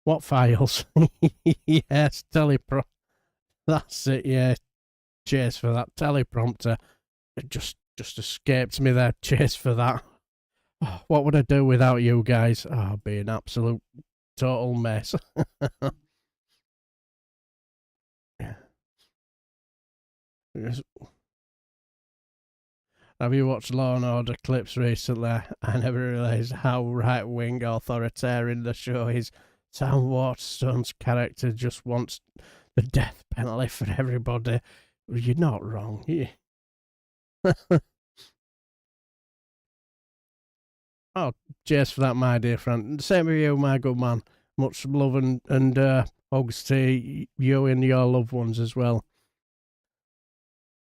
What files? Yes, teleprompter. That's it, yeah. Cheers for that teleprompter. It just escaped me there. Cheers for that. Oh, what would I do without you guys? Oh, I'd be an absolute total mess. Yes. Have you watched Law and Order clips recently? I never realised how right-wing authoritarian the show is. Sam Waterstone's character just wants the death penalty for everybody. You're not wrong. Oh, cheers for that, my dear friend. Same with you, my good man. Much love and hugs to you and your loved ones as well.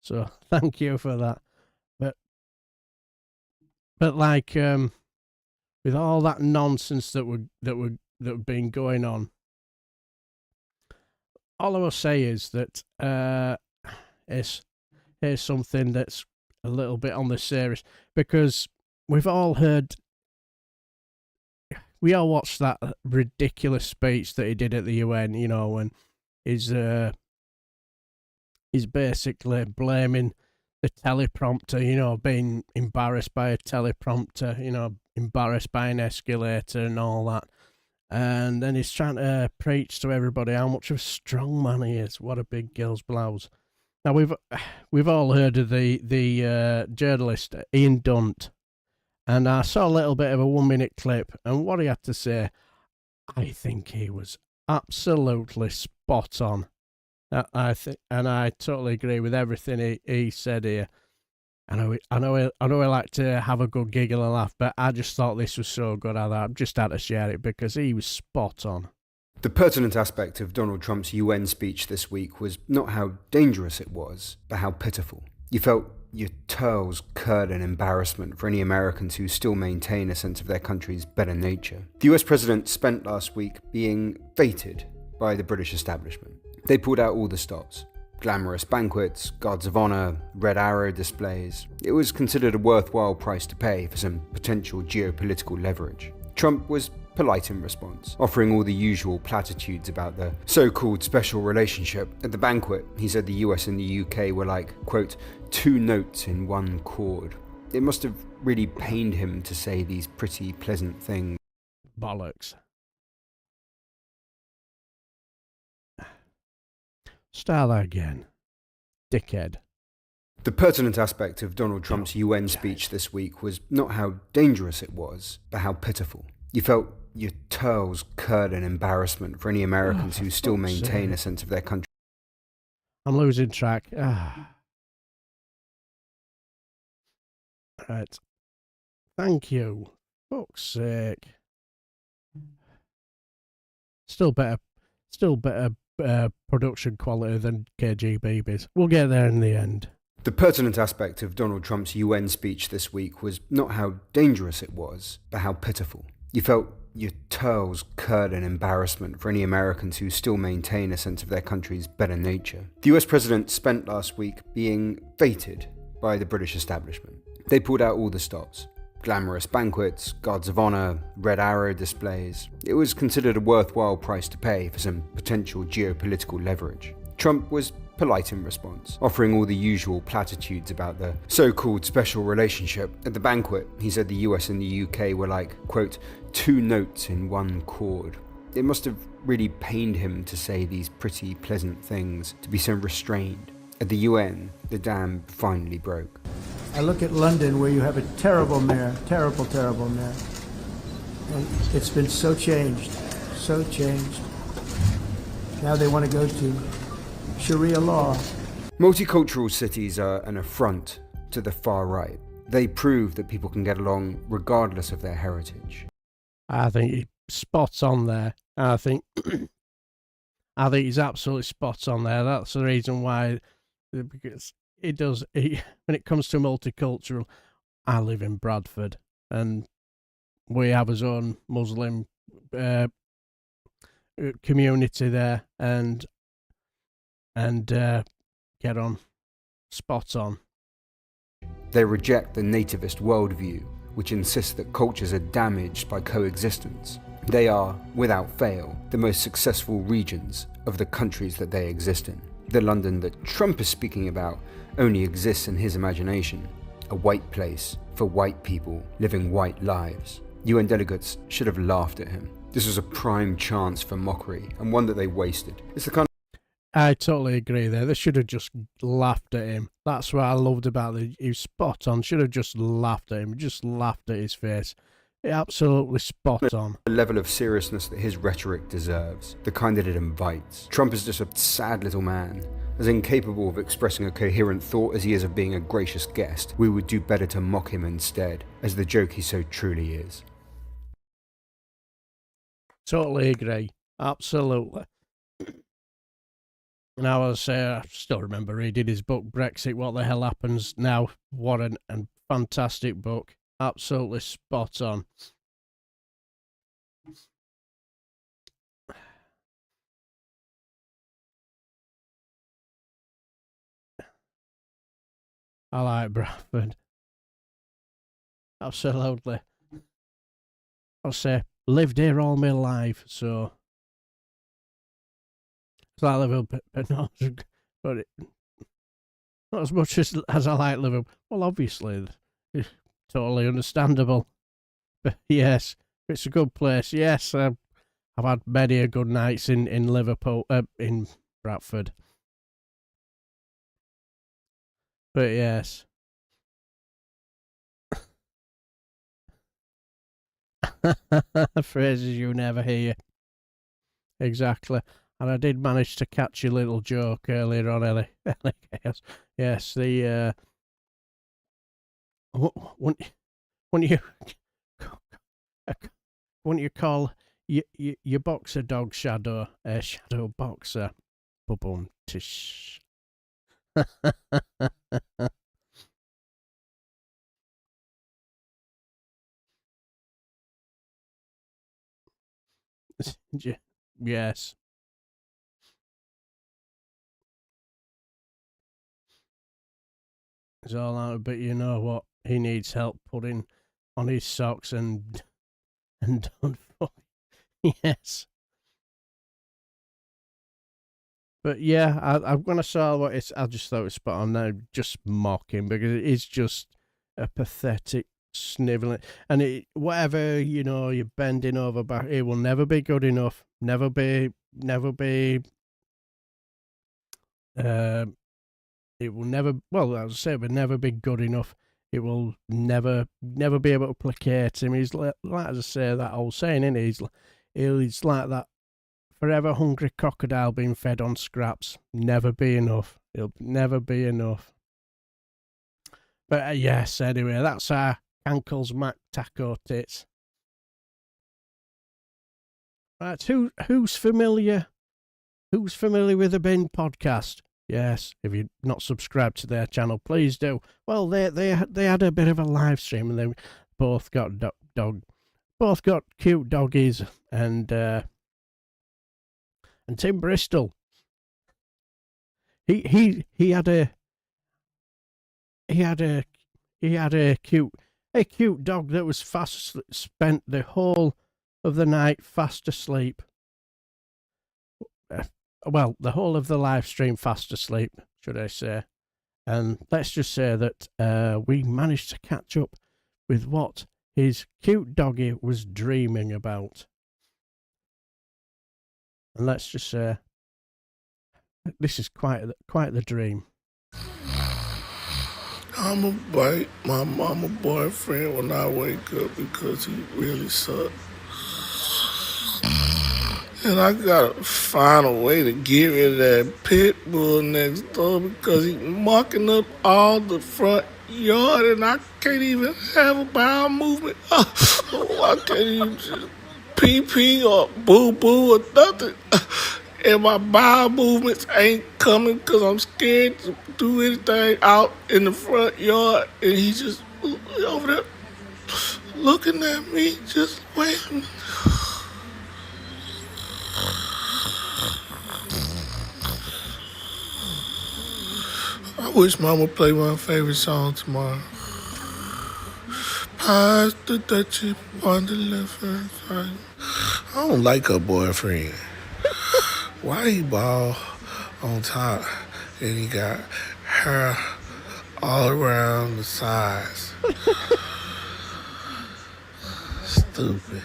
So thank you for that. But like with all that nonsense that have been going on, all I will say is that here's something that's a little bit on the serious, because we all watched that ridiculous speech that he did at the UN, you know, when he's basically blaming the teleprompter, you know, being embarrassed by a teleprompter, you know, embarrassed by an escalator and all that. And then he's trying to preach to everybody how much of a strong man he is. What a big girl's blouse. Now we've all heard of the journalist Ian Dunt, and I saw a little bit of a 1 minute clip, and what he had to say, I think he was absolutely spot on. I think, and I totally agree with everything he said here. I know he like to have a good giggle and laugh, but I just thought this was so good. I just had to share it because he was spot on. The pertinent aspect of Donald Trump's UN speech this week was not how dangerous it was, but how pitiful. You felt your turls curd in embarrassment for any Americans who still maintain a sense of their country's better nature. The US president spent last week being feted by the British establishment. They pulled out all the stops. Glamorous banquets, guards of honour, red arrow displays. It was considered a worthwhile price to pay for some potential geopolitical leverage. Trump was polite in response, offering all the usual platitudes about the so-called special relationship. At the banquet, he said the US and the UK were like, quote, two notes in one chord. It must have really pained him to say these pretty pleasant things. Bollocks. Start that again. Dickhead. The pertinent aspect of Donald Trump's UN speech this week was not how dangerous it was, but how pitiful. You felt your turls curd in embarrassment for any Americans who still maintain a sense of their country. I'm losing track. Right. Thank you. Fuck's sake. Still better production quality than KGB's. We'll get there in the end. The pertinent aspect of Donald Trump's UN speech this week was not how dangerous it was, but how pitiful. You felt your turls curd in embarrassment for any Americans who still maintain a sense of their country's better nature. The US president spent last week being feted by the British establishment. They pulled out all the stops. Glamorous banquets, guards of honour, red arrow displays. It was considered a worthwhile price to pay for some potential geopolitical leverage. Trump was polite in response, offering all the usual platitudes about the so-called special relationship. At the banquet, he said the US and the UK were like, quote, two notes in one chord. It must have really pained him to say these pretty pleasant things, to be so restrained. At the UN, the dam finally broke. I look at London, where you have a terrible mayor, terrible mayor. And it's been so changed. Now they want to go to Sharia law. Multicultural cities are an affront to the far right. They prove that people can get along regardless of their heritage. I think he's spot on there. I think he's absolutely spot on there. That's the reason why, because when it comes to multicultural, I live in Bradford and we have our own Muslim community there, and get on, spot on. They reject the nativist worldview, which insists that cultures are damaged by coexistence. They are, without fail, the most successful regions of the countries that they exist in. The London that Trump is speaking about only exists in his imagination, a white place for white people living white lives. UN delegates should have laughed at him. This was a prime chance for mockery, and one that they wasted. It's the kind of... I totally agree there. They should have just laughed at him. That's what I loved about it. He was spot on. Should have just laughed at him. Just laughed at his face. Absolutely spot on. The level of seriousness that his rhetoric deserves, the kind that it invites. Trump is just a sad little man. As incapable of expressing a coherent thought as he is of being a gracious guest, we would do better to mock him instead, as the joke he so truly is. Totally agree. Absolutely. Now, as I say, I still remember reading his book, Brexit, What the Hell Happens Now? What a fantastic book. Absolutely spot on. I like Bradford. Absolutely. I'll say, lived here all my life, so it's like Liverpool, but not as much as I like Liverpool. Well, obviously, it's totally understandable. But yes, it's a good place. Yes, I've had many a good nights in Liverpool, in Bradford. But yes. Phrases you never hear. Exactly. And I did manage to catch your little joke earlier on, Ellie. Yes, the when you call your boxer dog Shadow a shadow boxer, boom tish. Yes. It's all out, but you know what? He needs help putting on his socks and done for. Yes. But yeah, when I saw what it's, I just thought it was spot on. Now, just mocking because it is just a pathetic sniveling, and whatever you're bending over back, it will never be good enough. Never be. It will never. Well, I would say it will never be good enough. It will never be able to placate him. He's like as I say, that old saying, isn't he? He's like that forever hungry crocodile being fed on scraps. Never be enough. It'll never be enough. But yes, anyway, that's our Ankles Mac Taco Tits. Right, who's familiar? Who's familiar with the Bin podcast? Yes, if you're not subscribed to their channel, please do. Well, they had a bit of a live stream, and they both got both got cute doggies, and Tim Bristol. He had a cute dog that was spent the whole of the night fast asleep. Well, the whole of the live stream fast asleep, should I say. And let's just say that we managed to catch up with what his cute doggy was dreaming about. And let's just say, this is quite the dream. I'ma bite my mama boyfriend when I wake up because he really sucks. And I gotta find a way to get rid of that pit bull next door because he's mucking up all the front yard and I can't even have a bowel movement. I can't even just pee or boo or nothing. And my bowel movements ain't coming because I'm scared to do anything out in the front yard. And he's just over there looking at me, just waiting. I wish Mom would play my favorite song tomorrow. Pass the Dutchie on the left hand side. I don't like her boyfriend. Why he bald on top and he got hair all around the sides? Stupid.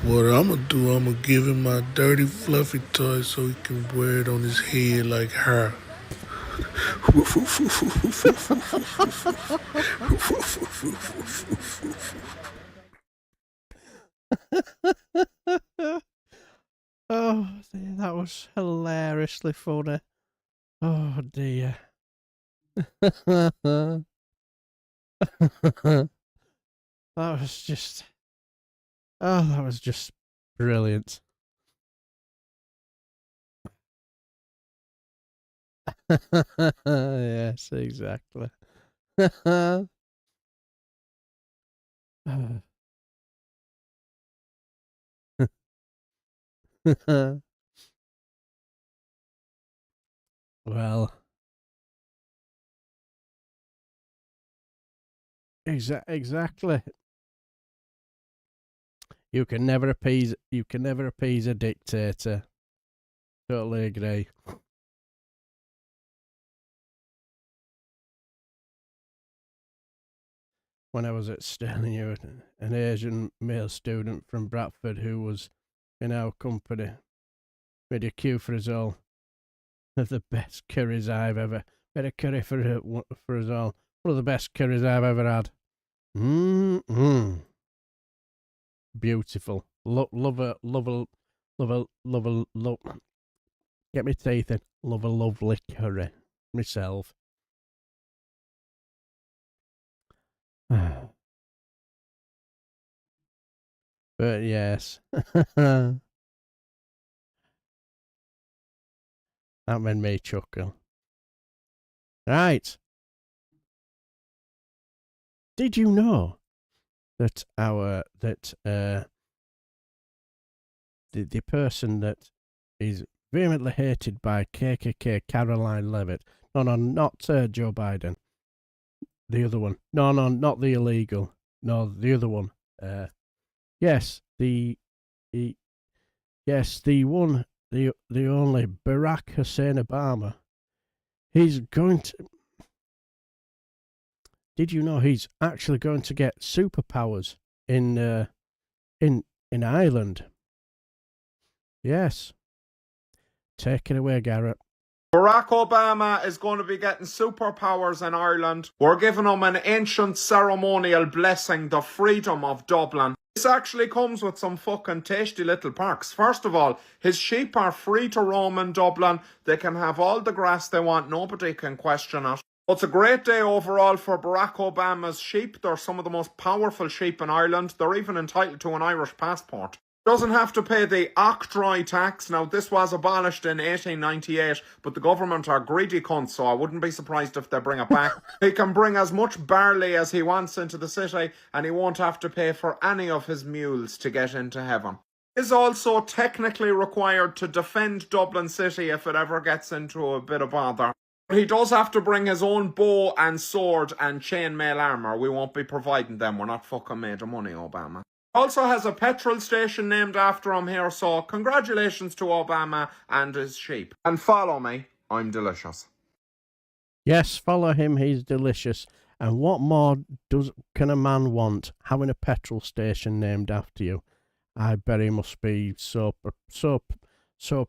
What I'm gonna do, I'm gonna give him my dirty fluffy toy so he can wear it on his head like her. Oh, that was hilariously funny. Oh dear. That was just. Oh, that was just brilliant. Yes, exactly. Well, exactly. You can never appease a dictator. Totally agree. When I was at Sterling, you were an Asian male student from Bradford who was in our company made a queue for us all. The best curries I've ever made a curry for us all. One of the best curries I've ever had. Beautiful. Love a. Get me teeth in. Love a lovely curry myself. But yes. That made me chuckle. Right. Did you know that the person that is vehemently hated by KKK, Caroline Levitt? No, not Joe Biden. The other one. No, not the illegal. No, the other one. Yes, the one, the only Barack Hussein Obama. He's going to. Did you know he's actually going to get superpowers in Ireland? Yes. Take it away, Garrett. Barack Obama is going to be getting superpowers in Ireland. We're giving him an ancient ceremonial blessing, the freedom of Dublin. This actually comes with some fucking tasty little perks. First of all, his sheep are free to roam in Dublin. They can have all the grass they want. Nobody can question it. It's a great day overall for Barack Obama's sheep. They're some of the most powerful sheep in Ireland. They're even entitled to an Irish passport. Doesn't have to pay the octroi tax. Now, this was abolished in 1898, but the government are greedy cunts, so I wouldn't be surprised if they bring it back. He can bring as much barley as he wants into the city, and he won't have to pay for any of his mules to get into heaven. He is also technically required to defend Dublin City if it ever gets into a bit of bother. He does have to bring his own bow and sword and chainmail armour. We won't be providing them. We're not fucking made of money, Obama. Also has a petrol station named after him here, so congratulations to Obama and his sheep. And follow me, I'm delicious. Yes, follow him, he's delicious. And what more can a man want, having a petrol station named after you? I bet he must be so proud. So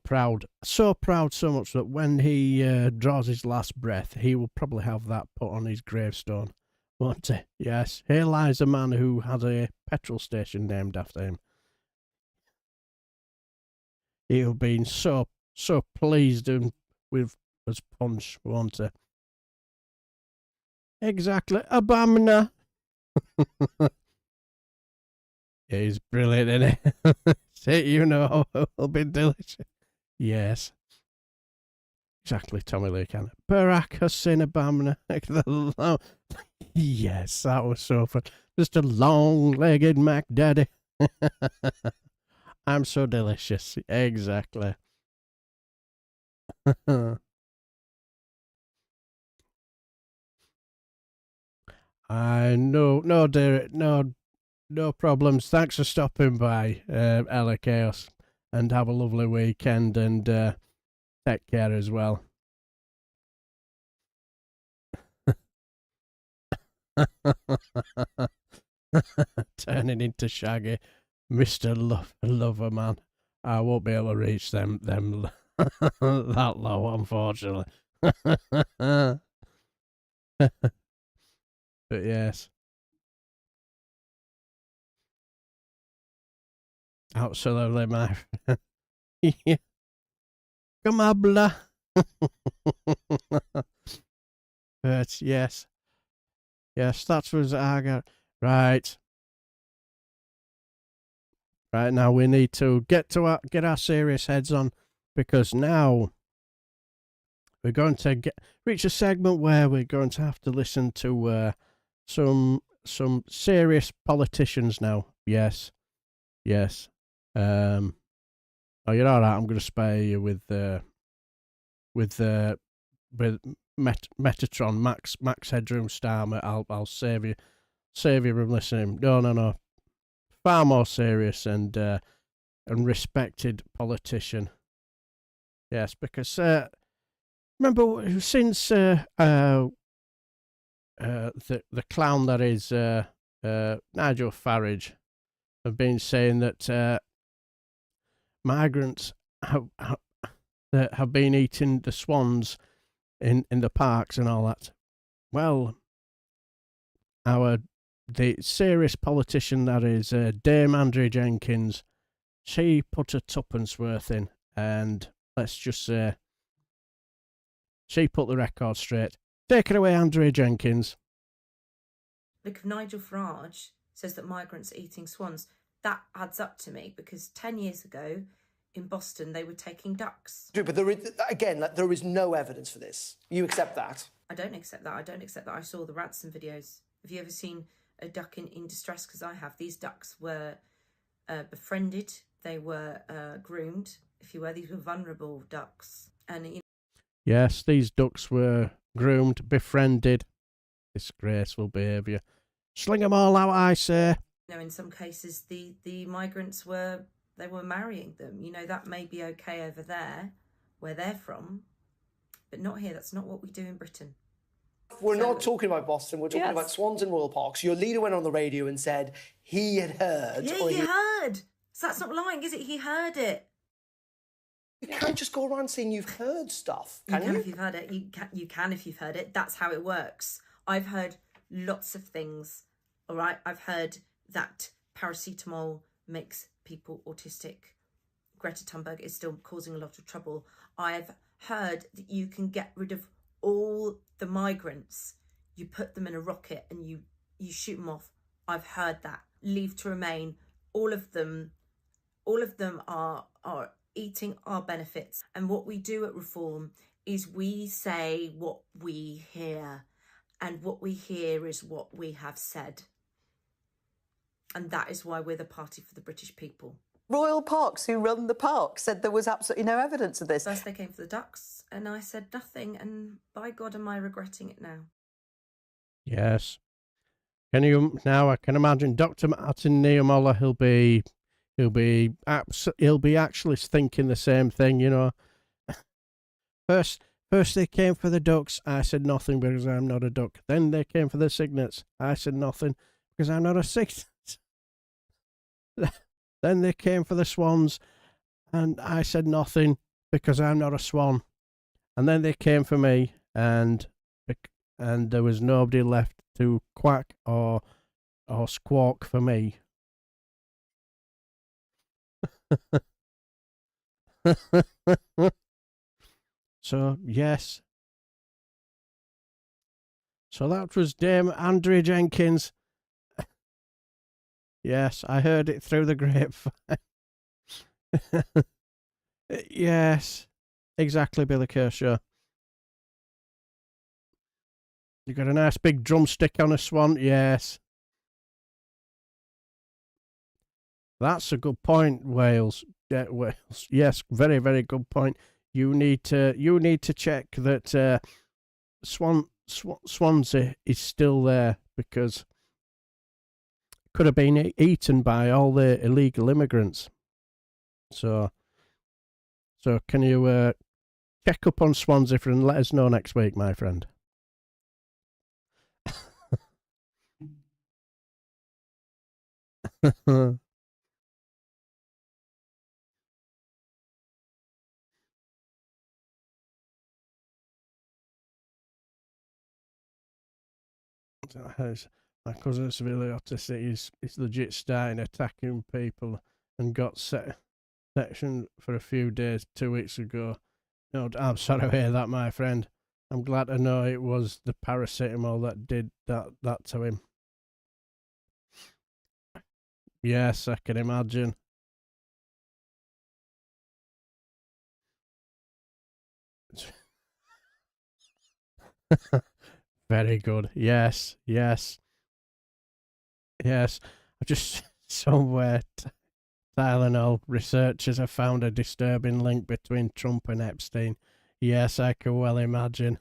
proud so much that when he draws his last breath, he will probably have that put on his gravestone. Won't he? Yes, here lies a man who has a petrol station named after him. He'll be so pleased with his punch, won't he? Exactly, Obama. He's brilliant, isn't he? Say, you know, it'll be delicious. Yes. Exactly, Tommy Lee Cannon. Barack Hussein Obama. Yes, that was so fun. Just a long-legged Mac Daddy. I'm so delicious. Exactly. I know. No, Derek. No problems. Thanks for stopping by, Ella Chaos. And have a lovely weekend and take care as well. Turning into Shaggy, Mr. Lover Man. I won't be able to reach them that low, unfortunately. But yes. Absolutely, my friend. Yeah. Come on, blah. But yes. Yes, that was I got. Right. Right now we need to get our serious heads on, because now we're going to reach a segment where we're going to have to listen to some serious politicians now. Yes. Yes. Oh, you're all right. I'm going to spare you with Metatron Max Headroom Star. I'll save you from listening. No. Far more serious and respected politician. Yes, because remember since the clown that is Nigel Farage have been saying that migrants that have been eating the swans in the parks and all that. Well, the serious politician that is Dame Andrea Jenkins, she put a tuppence worth in, and let's just say she put the record straight. Take it away, Andrea Jenkins. Look, if Nigel Farage says that migrants are eating swans, that adds up to me, because 10 years ago in Boston they were taking ducks. But there is no evidence for this. You accept that? I don't accept that. I saw the ransom videos. Have you ever seen a duck in distress? Because I have. These ducks were befriended. They were groomed. These were vulnerable ducks. And yes, these ducks were groomed, befriended. Disgraceful behaviour. Sling them all out, I say. In some cases, the migrants were marrying them. That may be okay over there, where they're from, but not here. That's not what we do in Britain. We're not talking about Boston. We're talking about swans in royal parks. Your leader went on the radio and said he had heard. Yeah, he heard. So that's not lying, is it? He heard it. You can't just go around saying you've heard stuff, can you? You can if you've heard it. You can if you've heard it. That's how it works. I've heard lots of things, all right? I've heard that paracetamol makes people autistic. Greta Thunberg is still causing a lot of trouble. I've heard that you can get rid of all the migrants. You put them in a rocket and you shoot them off. I've heard that. Leave to remain. All of them are eating our benefits. And what we do at Reform is we say what we hear. And what we hear is what we have said. And that is why we're the party for the British people. Royal Parks, who run the park, said there was absolutely no evidence of this. First they came for the ducks, and I said nothing, and by God am I regretting it now. Yes. I can imagine Dr. Martin Niemöller, he'll be actually thinking the same thing, First they came for the ducks, I said nothing because I'm not a duck. Then they came for the cygnets, I said nothing because I'm not a cygnet. Then they came for the swans, and I said nothing because I'm not a swan. And then they came for me, and there was nobody left to quack or squawk for me. So, yes. So that was Dame Andrea Jenkins. Yes, I heard it through the grapevine. Yes, exactly, Billy Kershaw. You got a nice big drumstick on a swan, yes. That's a good point, Wales. Wales. Yes, very, very good point. You need to check that Swansea is still there, because it could have been eaten by all the illegal immigrants. So can you check up on Swansea and let us know next week, my friend? My cousin's severely autistic. He's legit starting attacking people and got section for a few days 2 weeks ago. No, I'm sorry to hear that, my friend. I'm glad to know it was the paracetamol that did that to him. Yes, I can imagine. Very good. Yes. I just somewhere Tylenol researchers have found a disturbing link between Trump and Epstein. Yes, I can well imagine.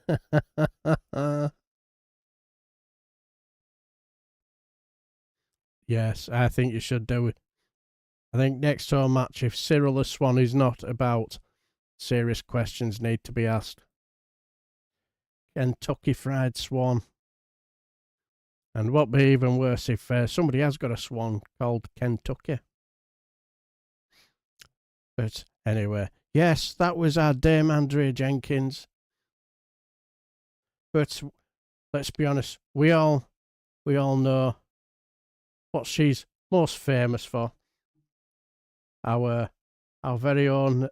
Yes, I think you should do it. I think next to our match, if Cyril the Swan is not about, serious questions need to be asked. Kentucky Fried Swan. And what be even worse if somebody has got a swan called Kentucky. But anyway, yes, that was our Dame Andrea Jenkins. But let's be honest, we all know what she's most famous for. Our very own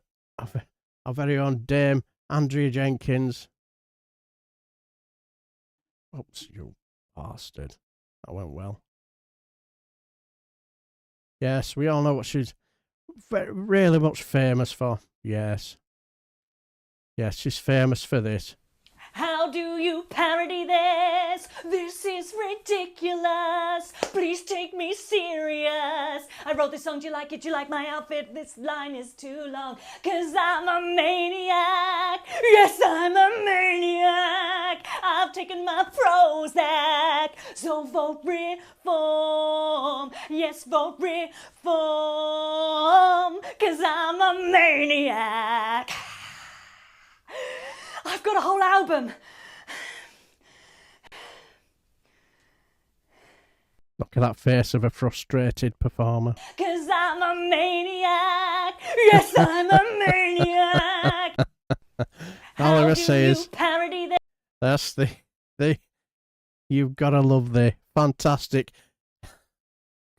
Dame Andrea Jenkins. Oops, you bastard. That went well. Yes, we all know what she's really much famous for. Yes, she's famous for this. How do you parody this? This is ridiculous. Please take me serious. I wrote this song, do you like it? Do you like my outfit? This line is too long. 'Cause I'm a maniac. Yes, I'm a maniac. I've taken my Prozac. So vote reform. Yes, vote reform. 'Cause I'm a maniac. I've got a whole album. Look at that face of a frustrated performer. 'Cause I'm a maniac. Yes, I'm a maniac. All I'm gonna say is parody this? that's the you've got to love the fantastic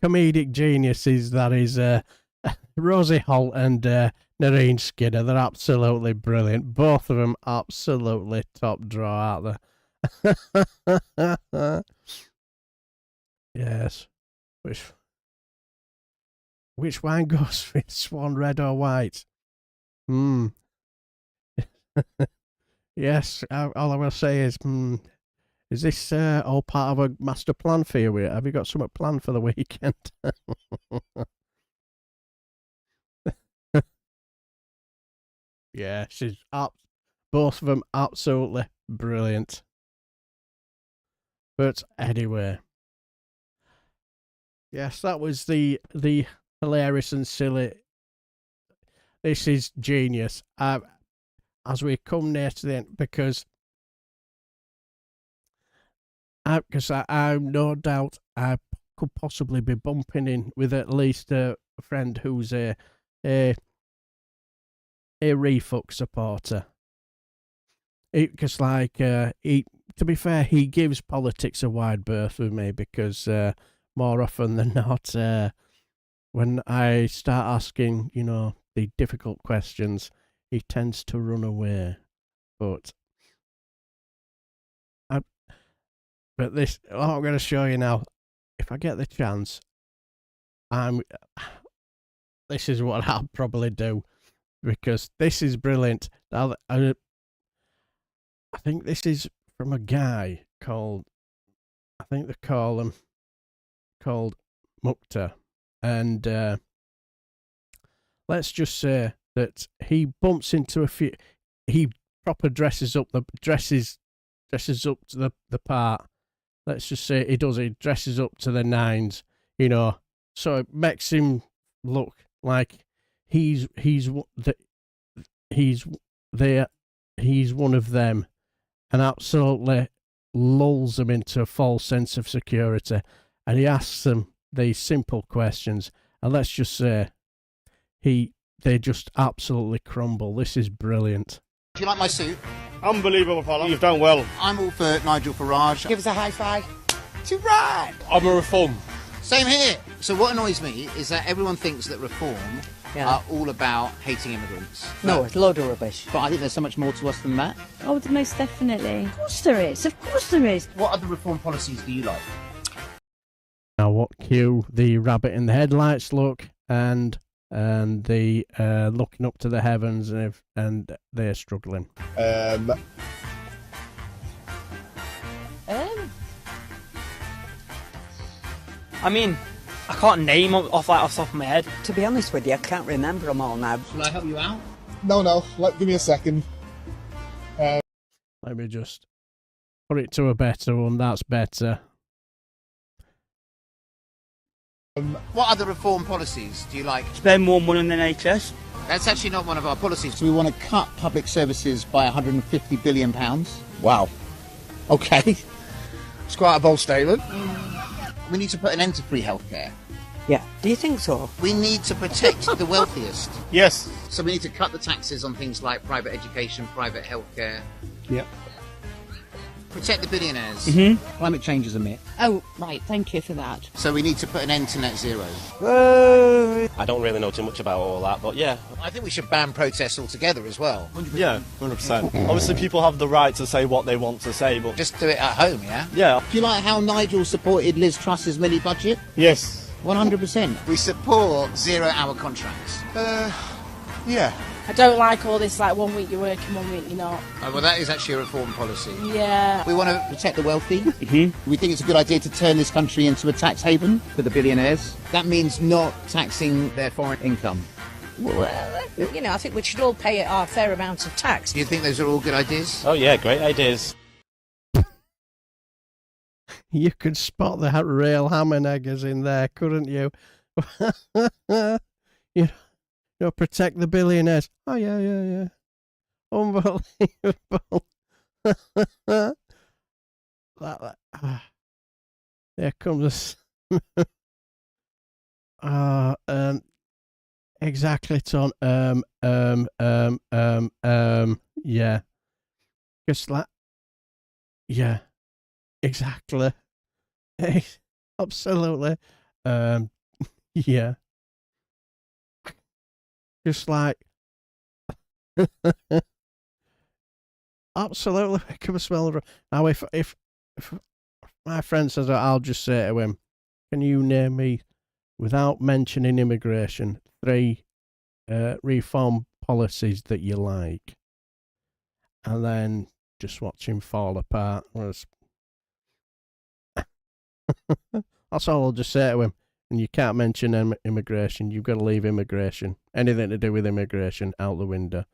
comedic geniuses that is Rosie Holt and Nareen Skinner. They're absolutely brilliant. Both of them absolutely top draw, aren't they? Yes. Which wine goes with Swan, red or white? Yes, all I will say is, is this all part of a master plan for you? Have you got something planned for the weekend? Yeah, she's both of them absolutely brilliant. But anyway, yes, that was the hilarious and silly. This is genius. As we come near to the end, because I no doubt I could possibly be bumping in with at least a friend who's a refux supporter. Because to be fair, he gives politics a wide berth with me, because more often than not, when I start asking, the difficult questions, he tends to run away. But this, what I'm going to show you now, if I get the chance, this is what I'll probably do, because this is brilliant. Now, I think this is from a guy called, I think they call him called Mukta, and let's just say that he bumps into a few. He proper dresses up to the part. Let's just say he does. He dresses up to the nines, so it makes him look like he's one of them, and absolutely lulls them into a false sense of security. And he asks them these simple questions, and let's just say they just absolutely crumble. This is brilliant. Do you like my suit? Unbelievable, fella. You've done well. I'm all for Nigel Farage. Give us a high five. Too right. I'm a reform. Same here. So what annoys me is that everyone thinks that reform are all about hating immigrants. No, it's a load of rubbish. But I think there's so much more to us than that. Oh, most definitely. Of course there is. Of course there is. What other reform policies do you like? Now, what cue the rabbit in the headlights look, and the looking up to the heavens, and they're struggling. I mean, I can't name off the top of my head. To be honest with you, I can't remember them all now. Shall I help you out? No. Give me a second. Let me just put it to a better one. That's better. What other reform policies do you like? Spend more money on the NHS. That's actually not one of our policies. So we want to cut public services by £150 billion. Wow. Okay. It's quite a bold statement. We need to put an end to free healthcare. Yeah. Do you think so? We need to protect the wealthiest. Yes. So we need to cut the taxes on things like private education, private healthcare. Yeah. Protect the billionaires. Mm-hmm. Climate change is a myth. Oh, right. Thank you for that. So we need to put an end to net zero. I don't really know too much about all that, but yeah. I think we should ban protests altogether as well. Yeah, 100%. Obviously, people have the right to say what they want to say, but... Just do it at home, yeah? Yeah. Do you like how Nigel supported Liz Truss's mini budget? Yes. 100%. We support 0-hour contracts. Yeah. I don't like all this, like, 1 week you're working, 1 week you're not. Oh, well, that is actually a reform policy. Yeah. We want to protect the wealthy. We think it's a good idea to turn this country into a tax haven for the billionaires. That means not taxing their foreign income. Well, you know, I think we should all pay our fair amount of tax. Do you think those are all good ideas? Oh, yeah, great ideas. You could spot the real hammerneggers in there, couldn't you? You know, protect the billionaires. Oh, yeah. Unbelievable. There comes exactly, Ton. Yeah. Just like, yeah, exactly. Absolutely. Yeah. Just like, absolutely, I can smell it. Now, if my friend says, I'll just say to him, can you name me, without mentioning immigration, 3 reform policies that you like? And then just watch him fall apart. That's all I'll just say to him. And you can't mention immigration. You've got to leave immigration. Anything to do with immigration, out the window.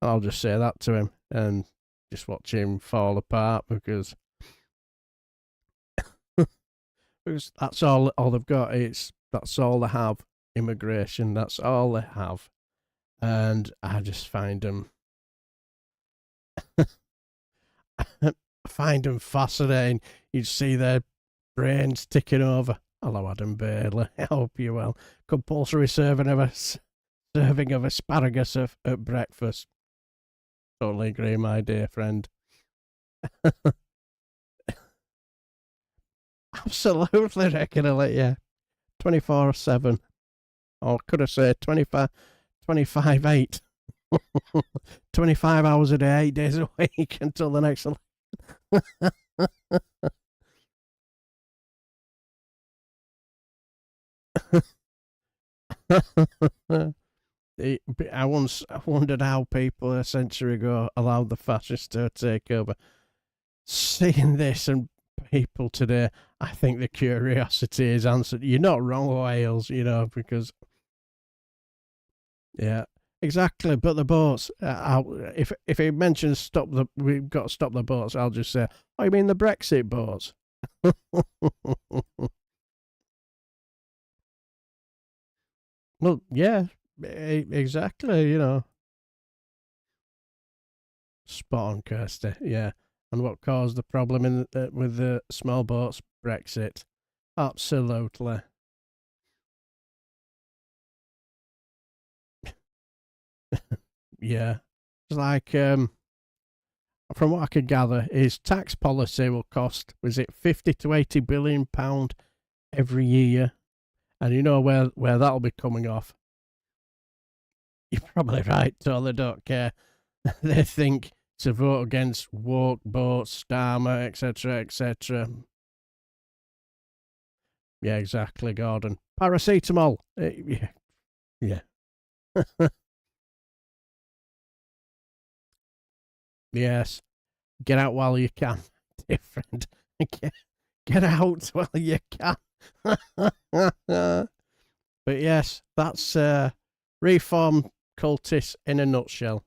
I'll just say that to him and just watch him fall apart because that's all they've got. That's all they have. Immigration. That's all they have. And I just find them fascinating. You'd see their brains ticking over. Hello, Adam Bailey. I hope you're well. Compulsory serving of asparagus at breakfast. Totally agree, my dear friend. Absolutely regularly, yeah. 24/7. Or could I say 25/8. 25 hours a day, 8 days a week until the next election. I once wondered how people a century ago allowed the fascists to take over. Seeing this and people today, I think the curiosity is answered. You're not wrong, Wales, because... Yeah, exactly. But the boats, if he mentions we've got to stop the boats, I'll just say, oh, you mean the Brexit boats? Well, yeah, exactly, Spot on, Kirsty, yeah. And what caused the problem with the small boats? Brexit. Absolutely. Yeah. It's like, from what I could gather, his tax policy will cost, was it 50 to 80 billion pound every year? And you know where that'll be coming off. You're probably right, Toll, they don't care. They think to vote against woke, boats, Starmer, etc., etc. Yeah, exactly, Gordon. Paracetamol. Yeah. Yes. Get out while you can, dear friend. Get out while you can. But yes, that's reform cultists in a nutshell.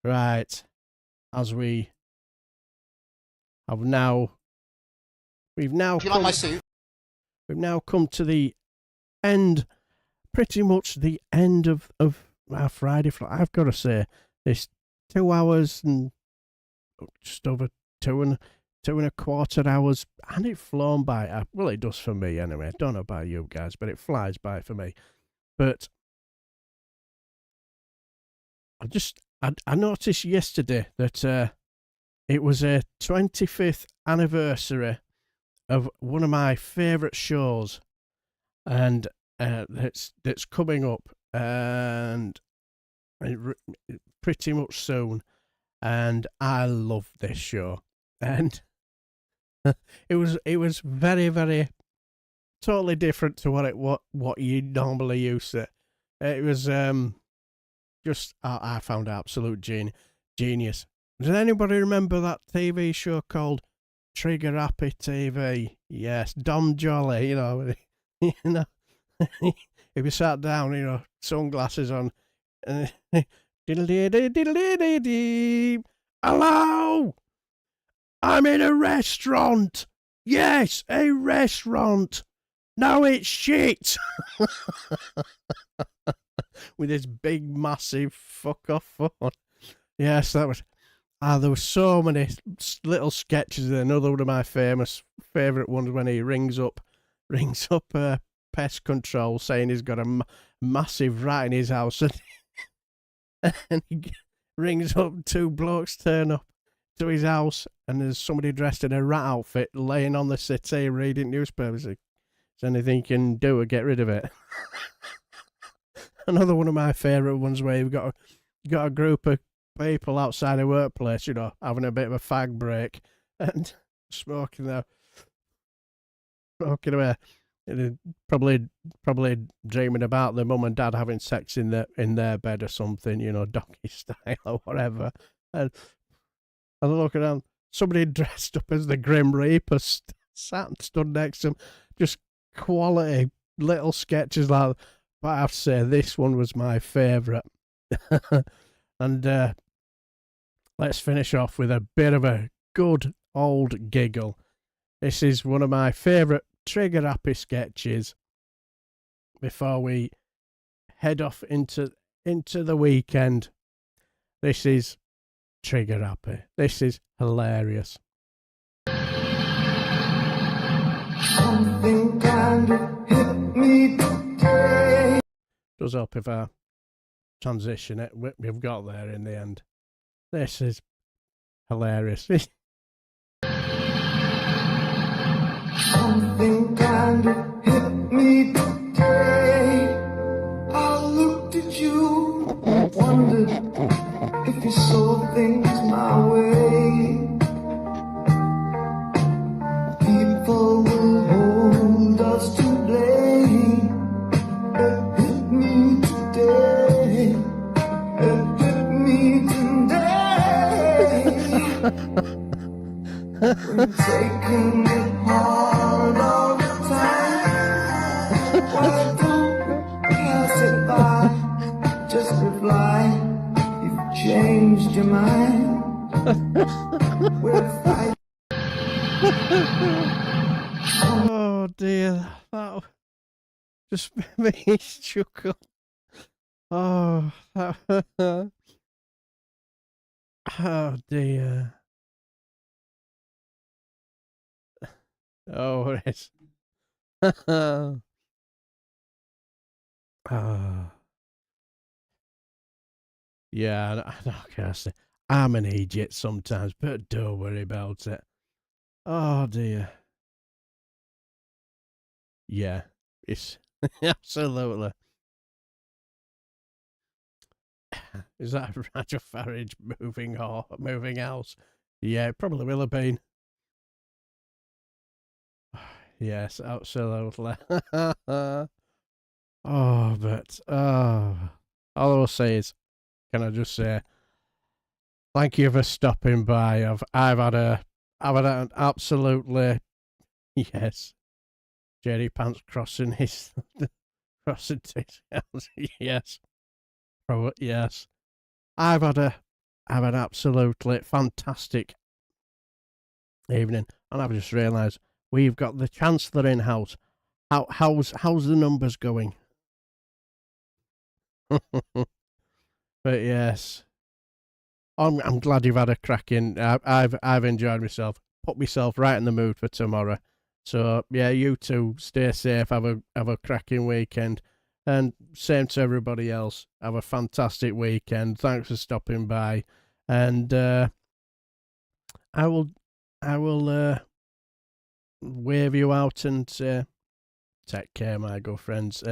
Right. As we have now... We've now Do you like my suit? We've now come to the end, pretty much the end of our Friday. I've got to say, this 2 hours and just over two and a quarter hours, and it flown by. Well, it does for me anyway. I don't know about you guys, but it flies by for me. But I noticed yesterday that it was a 25th anniversary of one of my favourite shows, and that's coming up, and pretty much soon, and I love this show, and it was very, very totally different to what you normally used to. It was just I found absolute genius. Does anybody remember that TV show called Trigger Happy TV? Yes, Dom Jolly, you know, if you sat down, sunglasses on, and hello, I'm in a restaurant. Yes, a restaurant. No, it's shit. With this big, massive fuck off phone. Yes, that was. There were so many little sketches. Another one of my favourite ones when he rings up pest control saying he's got a massive rat in his house, and he rings up, 2 blokes turn up to his house, and there's somebody dressed in a rat outfit laying on the settee reading newspapers. Is there anything you can do to get rid of it? Another one of my favourite ones where you've got a group of people outside a workplace, having a bit of a fag break and smoking away, probably dreaming about their mum and dad having sex in their bed or something, doggy style or whatever. And I look around, somebody dressed up as the Grim Reaper sat and stood next to him. Just quality little sketches like that. But I have to say, this one was my favourite. And let's finish off with a bit of a good old giggle. This is one of my favourite trigger happy sketches before we head off into the weekend. This is trigger happy. This is hilarious. Something kind of hit me today. Does help if I transition it. We've got there in the end. This is hilarious. Something kind of hit me today. I looked at you and wondered if you saw things my way. People will hold us to blame. It hit me today. It hit me today. We're taking it hard all the time. Why don't we pass it by? Just reply, you've changed your mind. We're fighting. Oh dear, that just made me chuckle. Oh, oh dear. Oh, it is. Yeah, I I'm an idiot sometimes, but don't worry about it. Oh dear. Yeah, it's absolutely. Is that Roger Farage moving house? Yeah, it probably will have been. Yes, absolutely. Oh, but all I will say is, can I just say, thank you for stopping by. I've had an absolutely yes. Jerry Pants crossing his crossing his hands. Yes. Probably yes. I've had an absolutely fantastic evening, and I've just realised we've got the Chancellor in house. How's the numbers going? But yes, I'm glad you've had a cracking. I've enjoyed myself. Put myself right in the mood for tomorrow. So yeah, you two stay safe. Have a cracking weekend, and same to everybody else. Have a fantastic weekend. Thanks for stopping by, and I will wave you out and say take care, my good friends.